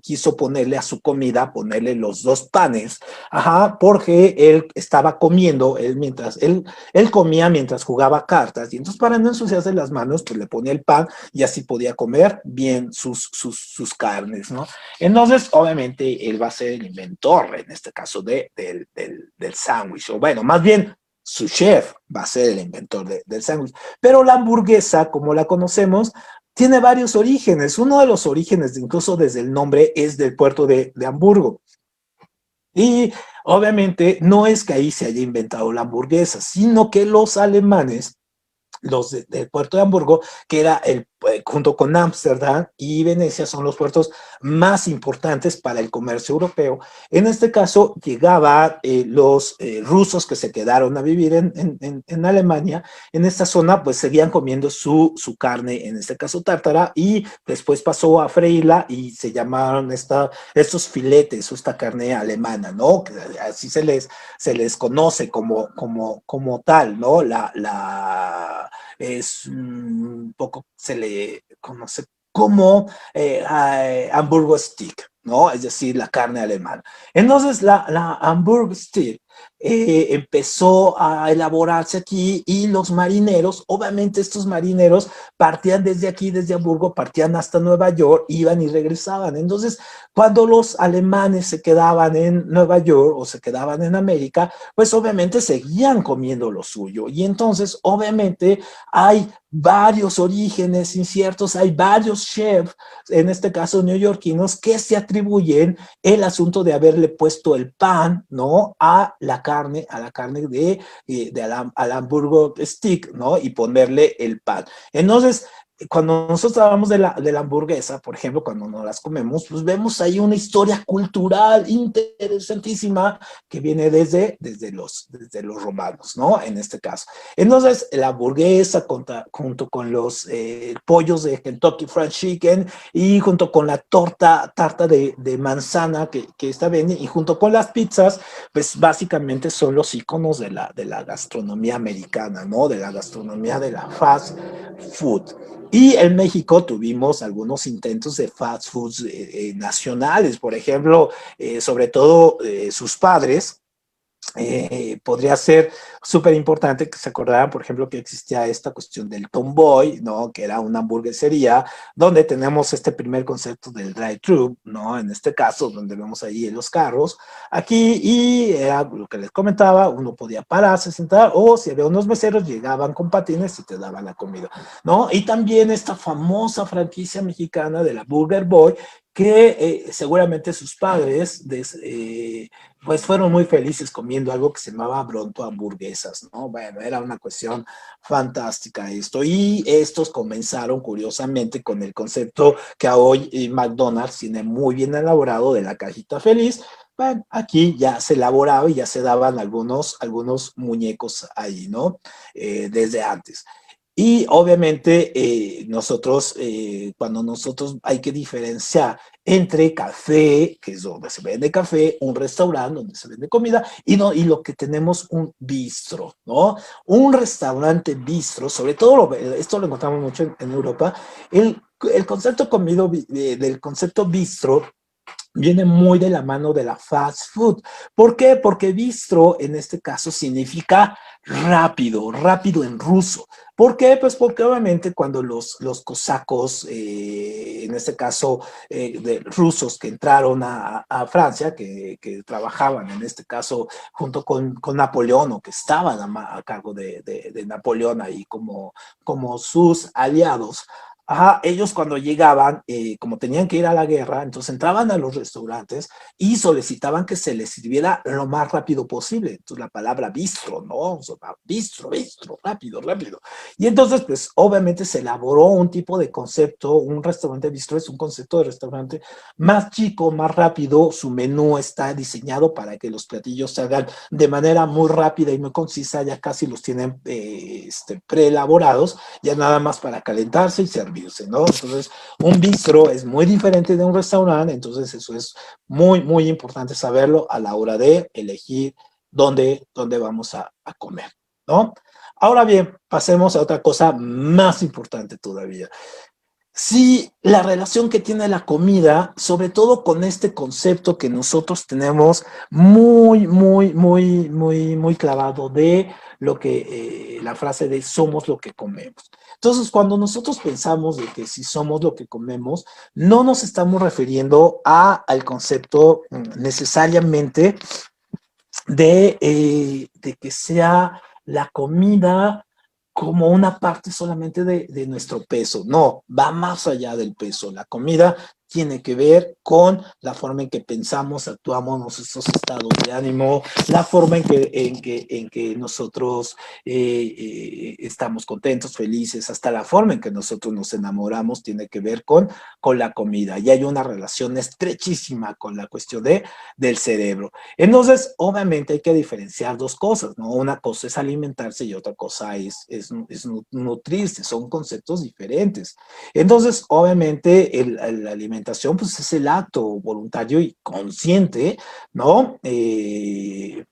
quiso ponerle a su comida, ponerle los dos panes, ajá, porque él estaba comiendo, él comía mientras jugaba cartas, y entonces para no ensuciarse las manos, pues le ponía el pan y así podía comer bien sus carnes, ¿no? Entonces, obviamente, él va a ser el inventor, en este caso, del sándwich, o bueno, más bien, su chef va a ser el inventor del sándwich. Pero la hamburguesa, como la conocemos, tiene varios orígenes. Uno de los orígenes, incluso desde el nombre, es del puerto de Hamburgo. Y obviamente no es que ahí se haya inventado la hamburguesa, sino que los alemanes, del puerto de Hamburgo, que era junto con Ámsterdam y Venecia, son los puertos más importantes para el comercio europeo. En este caso, llegaban los rusos que se quedaron a vivir en Alemania. En esta zona, pues seguían comiendo su carne, en este caso tártara, y después pasó a freírla y se llamaron estos filetes, esta carne alemana, ¿no? Que así se les conoce como tal, ¿no? Es un poco, se le conoce como Hamburger Stick, ¿no? Es decir, la carne alemana. Entonces, la Hamburger Stick empezó a elaborarse aquí y los marineros, obviamente estos marineros partían desde aquí, desde Hamburgo, partían hasta Nueva York, iban y regresaban. Entonces, cuando los alemanes se quedaban en Nueva York o se quedaban en América, pues obviamente seguían comiendo lo suyo. Y entonces, obviamente, hay varios orígenes inciertos, hay varios chefs, en este caso neoyorquinos, que se atribuyen el asunto de haberle puesto el pan, ¿no? A la carne al hamburger stick, ¿no? Y ponerle el pan. Entonces, cuando nosotros hablamos de la hamburguesa, por ejemplo, cuando nos las comemos, pues vemos ahí una historia cultural interesantísima que viene desde los romanos, ¿no? En este caso. Entonces, la hamburguesa junto con los pollos de Kentucky Fried Chicken y junto con la tarta de manzana que está bien, y junto con las pizzas, pues básicamente son los iconos de la gastronomía americana, ¿no? De la gastronomía de la fast food. Y en México tuvimos algunos intentos de fast foods nacionales, por ejemplo, sobre todo sus padres, podría ser súper importante que se acordaran, por ejemplo, que existía esta cuestión del Tomboy, ¿no? Que era una hamburguesería donde tenemos este primer concepto del drive-thru, ¿no? En este caso, donde vemos ahí en los carros, aquí, y era lo que les comentaba, uno podía pararse, sentar, o si había unos meseros, llegaban con patines y te daban la comida, ¿no? Y también esta famosa franquicia mexicana de la Burger Boy, que seguramente sus padres pues fueron muy felices comiendo algo que se llamaba Bronto hamburguesas, ¿no? Bueno, era una cuestión fantástica esto. Y estos comenzaron, curiosamente, con el concepto que hoy McDonald's tiene muy bien elaborado de la cajita feliz. Bueno, aquí ya se elaboraba y ya se daban algunos muñecos ahí, ¿no? Desde antes. Y obviamente cuando nosotros hay que diferenciar entre café, que es donde se vende café, un restaurante donde se vende comida, y lo que tenemos un bistro, ¿no? Un restaurante bistro, sobre todo esto lo encontramos mucho en Europa, el concepto del concepto bistro viene muy de la mano de la fast food. ¿Por qué? Porque bistro en este caso significa rápido, rápido en ruso. ¿Por qué? Pues porque obviamente cuando los cosacos, en este caso de rusos que entraron a Francia, que trabajaban en este caso junto con Napoleón o que estaban a cargo de Napoleón ahí como sus aliados, ajá, ellos cuando llegaban, como tenían que ir a la guerra, entonces entraban a los restaurantes y solicitaban que se les sirviera lo más rápido posible. Entonces la palabra bistro, ¿no? O sea, bistro, bistro, rápido, rápido. Y entonces, pues obviamente se elaboró un tipo de concepto, un restaurante bistro es un concepto de restaurante más chico, más rápido, su menú está diseñado para que los platillos se hagan de manera muy rápida y muy concisa, ya casi los tienen preelaborados, ya nada más para calentarse y servirse, ¿no? Entonces, un bistro es muy diferente de un restaurante, entonces eso es muy, muy importante saberlo a la hora de elegir dónde vamos a comer, ¿no? Ahora bien, pasemos a otra cosa más importante todavía. Sí, la relación que tiene la comida, sobre todo con este concepto que nosotros tenemos muy, muy, muy, muy, muy clavado de lo que la frase de somos lo que comemos. Entonces, cuando nosotros pensamos de que si somos lo que comemos, no nos estamos refiriendo al concepto necesariamente de que sea la comida como una parte solamente de nuestro peso. No, va más allá del peso. La comida tiene que ver con la forma en que pensamos, actuamos, nuestros estados de ánimo, la forma en que nosotros estamos contentos, felices, hasta la forma en que nosotros nos enamoramos tiene que ver con la comida. Y hay una relación estrechísima con la cuestión del cerebro. Entonces, obviamente hay que diferenciar dos cosas, ¿no? Una cosa es alimentarse y otra cosa es nutrirse, son conceptos diferentes. Entonces, obviamente, la alimentación pues, es el acto voluntario y consciente, ¿no? De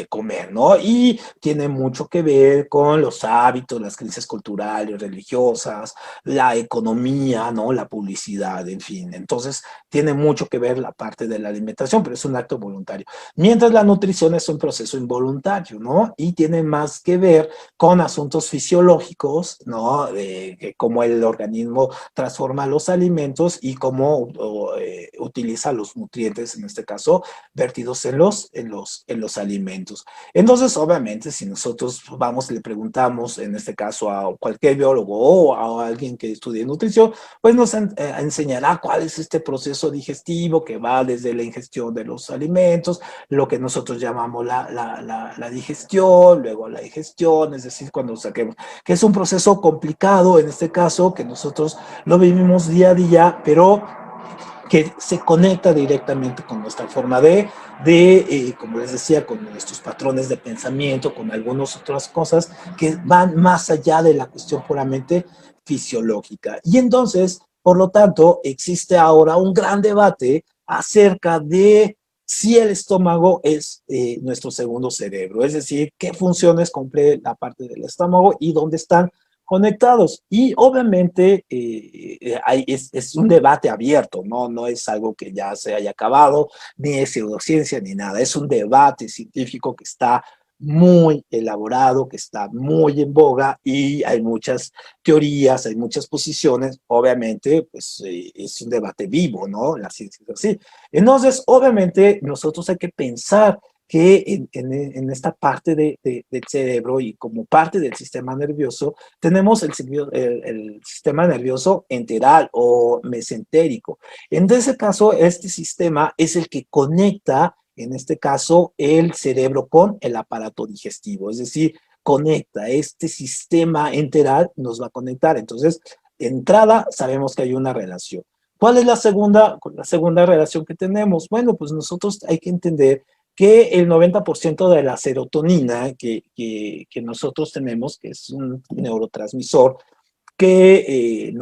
comer, ¿no? Y tiene mucho que ver con los hábitos, las creencias culturales, religiosas, la economía, ¿no? La publicidad, en fin. Entonces, tiene mucho que ver la parte de la alimentación, pero es un acto voluntario. Mientras la nutrición es un proceso involuntario, ¿no? Y tiene más que ver con asuntos fisiológicos, ¿no? De cómo el organismo transforma los alimentos y cómo utiliza los nutrientes, en este caso, vertidos en los alimentos. Entonces, obviamente, si nosotros vamos y le preguntamos, en este caso, a cualquier biólogo o a alguien que estudie nutrición, pues nos enseñará cuál es este proceso digestivo que va desde la ingestión de los alimentos, lo que nosotros llamamos la digestión, luego la digestión, es decir, cuando saquemos, que es un proceso complicado en este caso, que nosotros lo vivimos día a día, pero que se conecta directamente con nuestra forma como les decía, con nuestros patrones de pensamiento, con algunas otras cosas que van más allá de la cuestión puramente fisiológica. Y entonces, por lo tanto, existe ahora un gran debate acerca de si el estómago es nuestro segundo cerebro, es decir, qué funciones cumple la parte del estómago y dónde están conectados. Y obviamente es un debate abierto, ¿no? No es algo que ya se haya acabado, ni es pseudociencia, ni nada. Es un debate científico que está muy elaborado, que está muy en boga y hay muchas teorías, hay muchas posiciones. Obviamente, pues es un debate vivo, ¿no? La ciencia es así. Entonces, obviamente, nosotros hay que pensar que en esta parte del cerebro y como parte del sistema nervioso, tenemos el sistema nervioso enteral o mesentérico. En ese caso, este sistema es el que conecta, en este caso, el cerebro con el aparato digestivo, es decir, conecta este sistema enteral, nos va a conectar. Entonces, de entrada, sabemos que hay una relación. ¿Cuál es la segunda relación que tenemos? Bueno, pues nosotros hay que entender que el 90% de la serotonina que nosotros tenemos, que es un neurotransmisor, que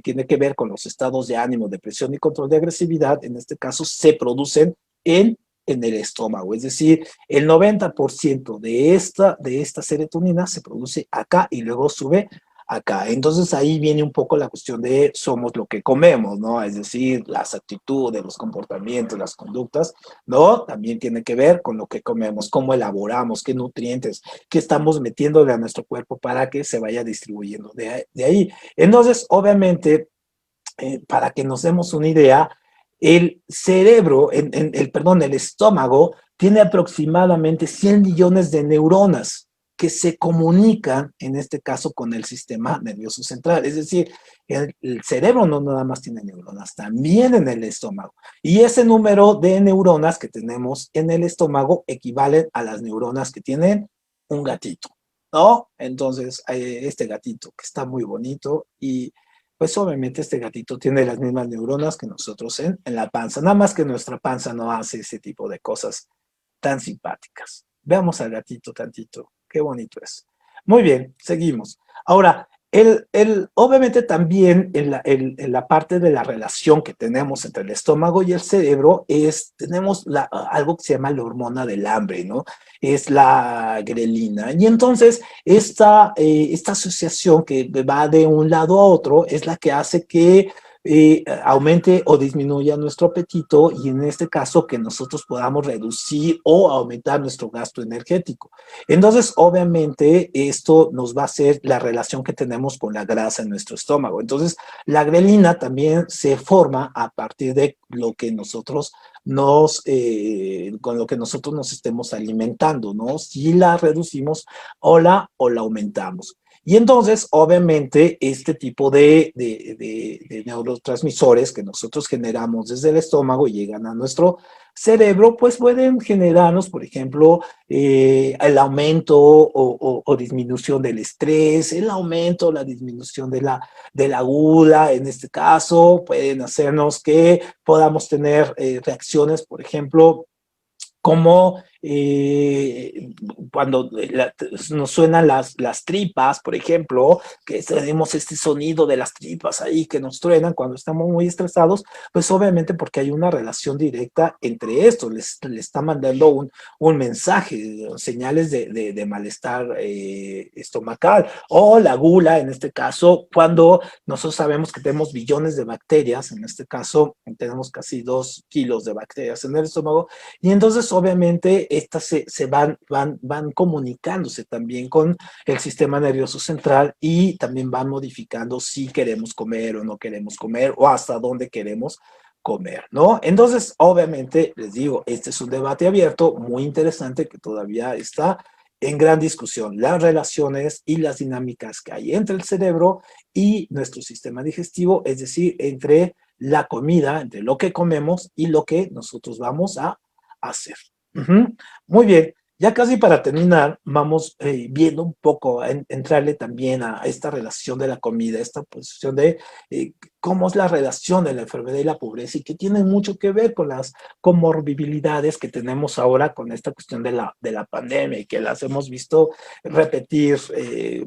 tiene que ver con los estados de ánimo, depresión y control de agresividad, en este caso se producen en, en el estómago. Es decir, el 90% de esta serotonina se produce acá y luego sube acá. Entonces ahí viene un poco la cuestión de somos lo que comemos, ¿no? Es decir, las actitudes, los comportamientos, las conductas, ¿no? También tiene que ver con lo que comemos, cómo elaboramos, qué nutrientes, qué estamos metiéndole a nuestro cuerpo para que se vaya distribuyendo de ahí. Entonces, obviamente, para que nos demos una idea, el cerebro, el estómago, tiene aproximadamente 100 millones de neuronas que se comunican, en este caso, con el sistema nervioso central. Es decir, el cerebro no nada más tiene neuronas, también en el estómago. Y ese número de neuronas que tenemos en el estómago equivalen a las neuronas que tienen un gatito, ¿no? Entonces, este gatito que está muy bonito y pues obviamente este gatito tiene las mismas neuronas que nosotros en la panza, nada más que nuestra panza no hace ese tipo de cosas tan simpáticas. Veamos al gatito tantito, qué bonito es. Muy bien, seguimos. Ahora, obviamente también en la parte de la relación que tenemos entre el estómago y el cerebro tenemos algo que se llama la hormona del hambre, ¿no? Es la grelina. Y entonces esta asociación que va de un lado a otro es la que hace que aumente o disminuya nuestro apetito y en este caso que nosotros podamos reducir o aumentar nuestro gasto energético. Entonces, obviamente, esto nos va a hacer la relación que tenemos con la grasa en nuestro estómago. Entonces, la grelina también se forma a partir de lo que nosotros con lo que nosotros nos estemos alimentando, ¿no? Si la reducimos o la aumentamos. Y entonces, obviamente, este tipo de neurotransmisores que nosotros generamos desde el estómago y llegan a nuestro cerebro, pues pueden generarnos, por ejemplo, el aumento o disminución del estrés, el aumento o la disminución de la gula, en este caso, pueden hacernos que podamos tener reacciones, por ejemplo, como cuando nos suenan las tripas, por ejemplo, que tenemos este sonido de las tripas ahí que nos truenan cuando estamos muy estresados, pues obviamente porque hay una relación directa entre esto, le está mandando un mensaje, señales de malestar estomacal, o la gula, en este caso, cuando nosotros sabemos que tenemos billones de bacterias, en este caso tenemos casi 2 kilos de bacterias en el estómago, y entonces, obviamente, estas se van comunicándose también con el sistema nervioso central y también van modificando si queremos comer o no queremos comer o hasta dónde queremos comer, ¿no? Entonces, obviamente, les digo, este es un debate abierto, muy interesante, que todavía está en gran discusión, las relaciones y las dinámicas que hay entre el cerebro y nuestro sistema digestivo, es decir, entre la comida, entre lo que comemos y lo que nosotros vamos a hacer. Muy bien, ya casi para terminar, vamos viendo un poco, entrarle también a esta relación de la comida, esta posición de cómo es la relación de la enfermedad y la pobreza y que tiene mucho que ver con las comorbilidades que tenemos ahora con esta cuestión de la pandemia y que las hemos visto repetir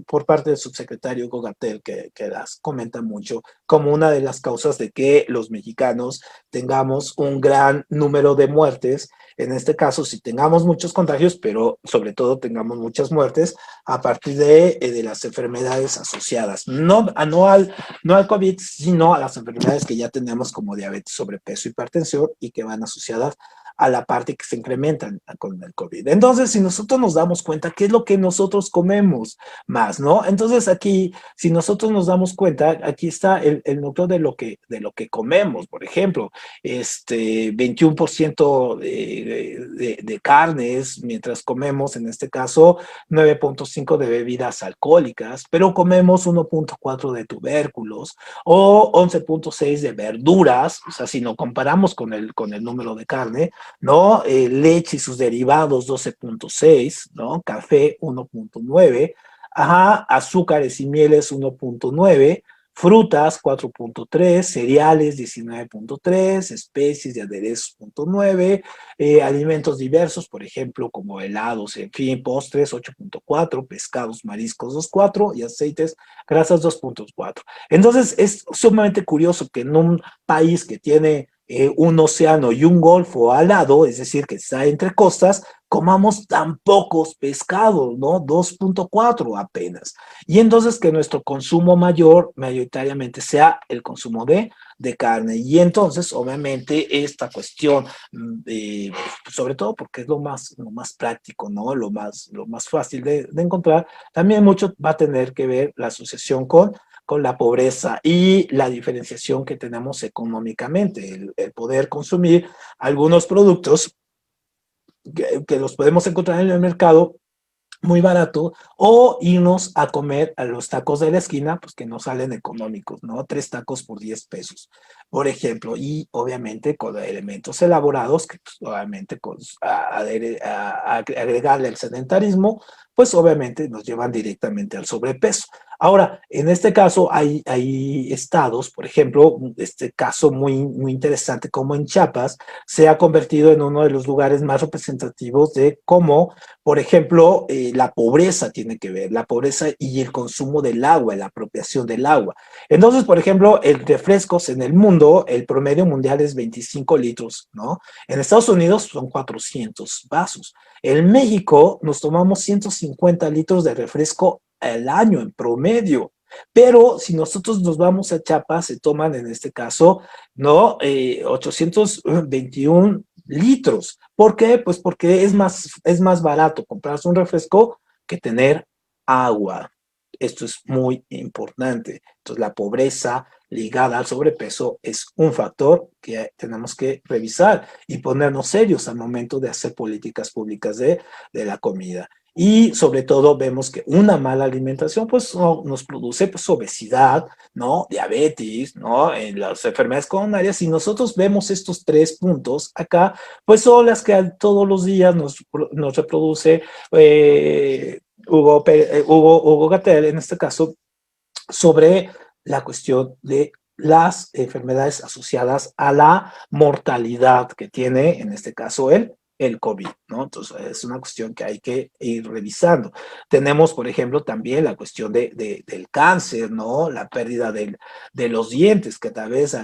por parte del subsecretario Hugo Gatell, que las comenta mucho como una de las causas de que los mexicanos tengamos un gran número de muertes. En este caso, si tengamos muchos contagios, pero sobre todo tengamos muchas muertes a partir de las enfermedades asociadas, no al COVID, sino a las enfermedades que ya tenemos como diabetes, sobrepeso, hipertensión y que van asociadas a la parte que se incrementan con el COVID. Entonces, si nosotros nos damos cuenta, ¿qué es lo que nosotros comemos más, no? Entonces, aquí, si nosotros nos damos cuenta, aquí está el núcleo de lo que comemos, por ejemplo, 21% de carnes, mientras comemos, en este caso, 9.5 de bebidas alcohólicas, pero comemos 1.4 de tubérculos o 11.6 de verduras, o sea, si no comparamos con el número de carne, ¿no? Leche y sus derivados 12.6, ¿no? Café 1.9, ajá, azúcares y mieles 1.9, frutas 4.3, cereales 19.3, especies y aderezos 0.9, alimentos diversos, por ejemplo, como helados, en fin, postres 8.4, pescados, mariscos 2.4 y aceites, grasas 2.4. Entonces, es sumamente curioso que en un país que tiene un océano y un golfo al lado, es decir, que está entre costas, comamos tan pocos pescados, ¿no? 2.4 apenas. Y entonces que nuestro consumo mayoritariamente sea el consumo de carne. Y entonces, obviamente, esta cuestión, sobre todo porque es lo más práctico, ¿no? Lo más fácil de encontrar, también mucho va a tener que ver la asociación con la pobreza y la diferenciación que tenemos económicamente, el poder consumir algunos productos que los podemos encontrar en el mercado muy barato, o irnos a comer a los tacos de la esquina, pues que no salen económicos, ¿no? 3 tacos por 10 pesos, por ejemplo, y obviamente con elementos elaborados que pues, obviamente agregarle el sedentarismo, pues obviamente nos llevan directamente al sobrepeso. Ahora, en este caso hay estados, por ejemplo, este caso muy interesante como en Chiapas, se ha convertido en uno de los lugares más representativos de cómo, por ejemplo, la pobreza tiene que ver, la pobreza y el consumo del agua, la apropiación del agua. Entonces, por ejemplo, el refrescos en el mundo, el promedio mundial es 25 litros, ¿no? En Estados Unidos son 400 vasos. En México nos tomamos 150 litros de refresco al año en promedio. Pero si nosotros nos vamos a Chiapas, se toman en este caso, ¿no? 821 litros. ¿Por qué? Pues porque es más barato comprarse un refresco que tener agua. Esto es muy importante. Entonces, la pobreza ligada al sobrepeso es un factor que tenemos que revisar y ponernos serios al momento de hacer políticas públicas de la comida. y sobre todo vemos que una mala alimentación pues nos produce pues obesidad, ¿no? Diabetes, ¿no? En las enfermedades coronarias, y nosotros vemos estos 3 puntos acá, pues son las que todos los días nos reproduce Hugo Gatell, en este caso, sobre la cuestión de las enfermedades asociadas a la mortalidad que tiene, en este caso, el COVID, ¿no? Entonces, es una cuestión que hay que ir revisando. Tenemos, por ejemplo, también la cuestión del cáncer, ¿no? La pérdida de los dientes, que tal vez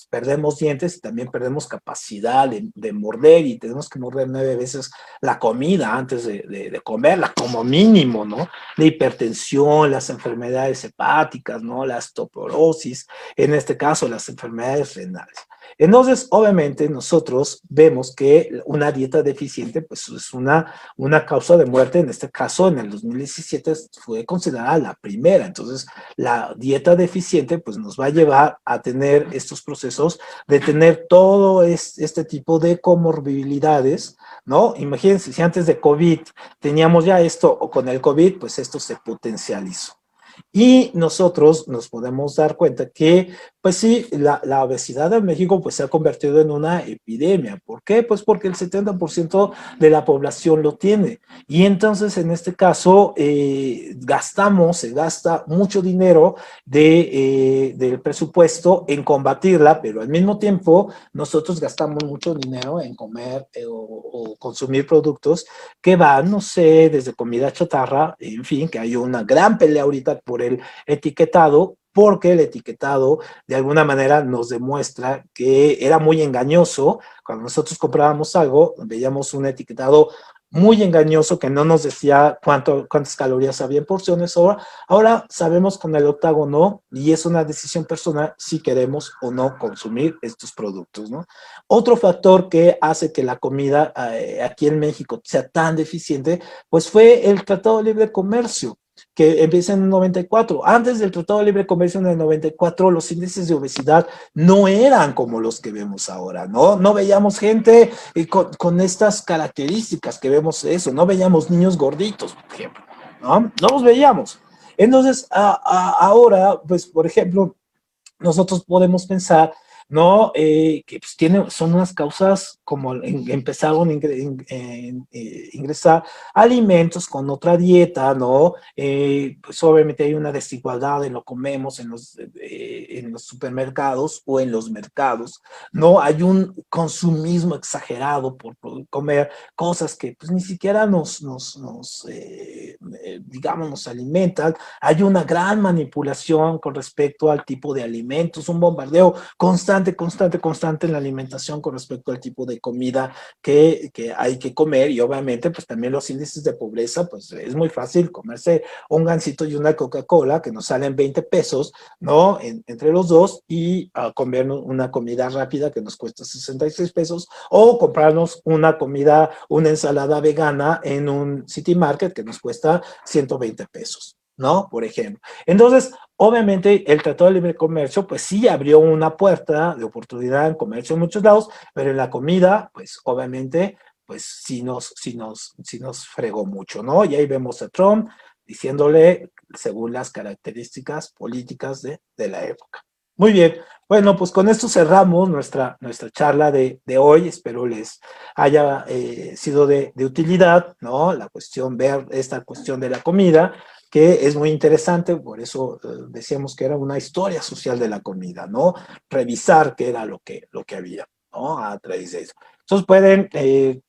perdemos dientes y también perdemos capacidad de morder, y tenemos que morder 9 veces la comida antes de comerla, como mínimo, ¿no? La hipertensión, las enfermedades hepáticas, ¿no? La osteoporosis, en este caso las enfermedades renales. Entonces, obviamente, nosotros vemos que una dieta deficiente pues, es una causa de muerte. En este caso, en el 2017 fue considerada la primera. Entonces, la dieta deficiente pues, nos va a llevar a tener estos procesos de tener todo este tipo de comorbilidades, ¿no? Imagínense, si antes de COVID teníamos ya esto, o con el COVID, pues esto se potencializó. Y nosotros nos podemos dar cuenta que, pues sí, la obesidad en México pues se ha convertido en una epidemia. ¿Por qué? Pues porque el 70% de la población lo tiene. Y entonces, en este caso, se gasta mucho dinero del presupuesto en combatirla, pero al mismo tiempo nosotros gastamos mucho dinero en comer o consumir productos que van, no sé, desde comida chatarra, en fin, que hay una gran pelea ahorita por el etiquetado, porque el etiquetado de alguna manera nos demuestra que era muy engañoso. Cuando nosotros comprábamos algo, veíamos un etiquetado muy engañoso que no nos decía cuántas calorías había en porciones. Ahora sabemos con el octágono, y es una decisión personal si queremos o no consumir estos productos, ¿no? Otro factor que hace que la comida aquí en México sea tan deficiente, pues fue el Tratado de Libre Comercio, que empieza en el 94. Antes del Tratado de Libre Comercio en el 94, los índices de obesidad no eran como los que vemos ahora, ¿no? No veíamos gente con estas características que vemos eso, no veíamos niños gorditos, por ejemplo, ¿no? No los veíamos. Entonces, ahora, pues, por ejemplo, nosotros podemos pensar, ¿no? Que pues, son unas causas como empezaron a ingresar alimentos con otra dieta, ¿no? Pues obviamente hay una desigualdad en lo que comemos en los supermercados o en los mercados, ¿no? Hay un consumismo exagerado por comer cosas que pues ni siquiera digamos, nos alimentan. Hay una gran manipulación con respecto al tipo de alimentos, un bombardeo constante en la alimentación con respecto al tipo de comida que hay que comer, y obviamente pues también los índices de pobreza, pues es muy fácil comerse un gansito y una Coca-Cola que nos salen 20 pesos, ¿no? Entre los dos, y comer una comida rápida que nos cuesta 66 pesos, o comprarnos una ensalada vegana en un City Market que nos cuesta 120 pesos, ¿no? Por ejemplo. Entonces, obviamente, el Tratado de Libre Comercio, pues sí abrió una puerta de oportunidad en comercio en muchos lados, pero en la comida, pues obviamente, pues sí nos fregó mucho, ¿no? Y ahí vemos a Trump diciéndole según las características políticas de la época. Muy bien, bueno, pues con esto cerramos nuestra charla de hoy. Espero les haya sido de utilidad, ¿no? Ver esta cuestión de la comida, que es muy interesante. Por eso decíamos que era una historia social de la comida, ¿no? Revisar qué era lo que había, ¿no? A través de eso. Entonces pueden,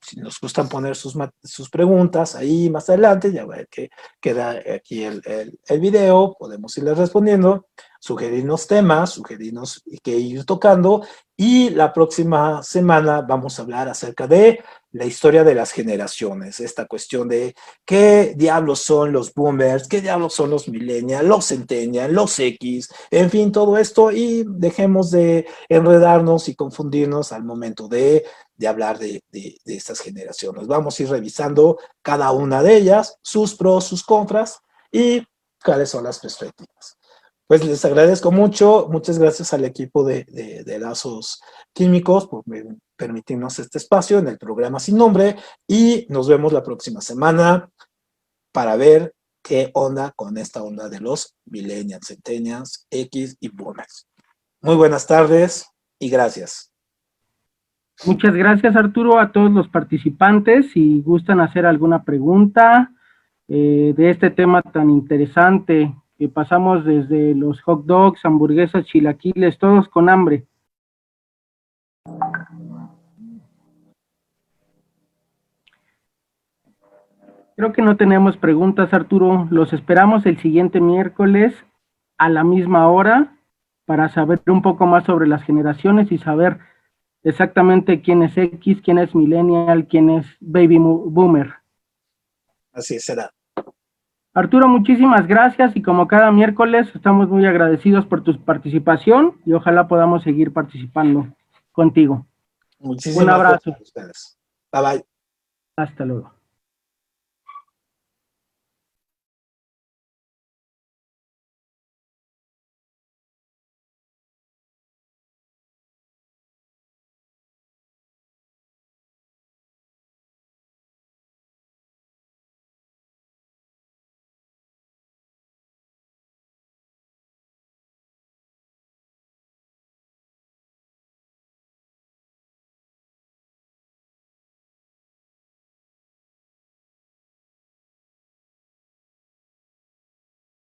si nos gustan poner sus preguntas ahí más adelante, ya va a ver que queda aquí el video, podemos irles respondiendo, sugerirnos temas, sugerirnos que ir tocando, y la próxima semana vamos a hablar acerca de la historia de las generaciones, esta cuestión de qué diablos son los boomers, qué diablos son los millennials, los centennials, los X, en fin, todo esto, y dejemos de enredarnos y confundirnos al momento de hablar de estas generaciones. Vamos a ir revisando cada una de ellas, sus pros, sus contras, y cuáles son las perspectivas. Pues les agradezco mucho, muchas gracias al equipo de Lazos Químicos por permitirnos este espacio en el programa Sin Nombre, y nos vemos la próxima semana. para ver qué onda con esta onda de los millennials, centennials, X y boomers. Muy buenas tardes y gracias. Muchas gracias, Arturo, a todos los participantes. Si gustan hacer alguna pregunta de este tema tan interesante, que pasamos desde los hot dogs, hamburguesas, chilaquiles, todos con hambre. Creo que no tenemos preguntas, Arturo. Los esperamos el siguiente miércoles a la misma hora para saber un poco más sobre las generaciones y saber exactamente quién es X, quién es Millennial, quién es Baby Boomer. Así será. Arturo, muchísimas gracias y como cada miércoles estamos muy agradecidos por tu participación y ojalá podamos seguir participando contigo. Muchísimas Un abrazo. gracias a ustedes. Bye bye. Hasta luego.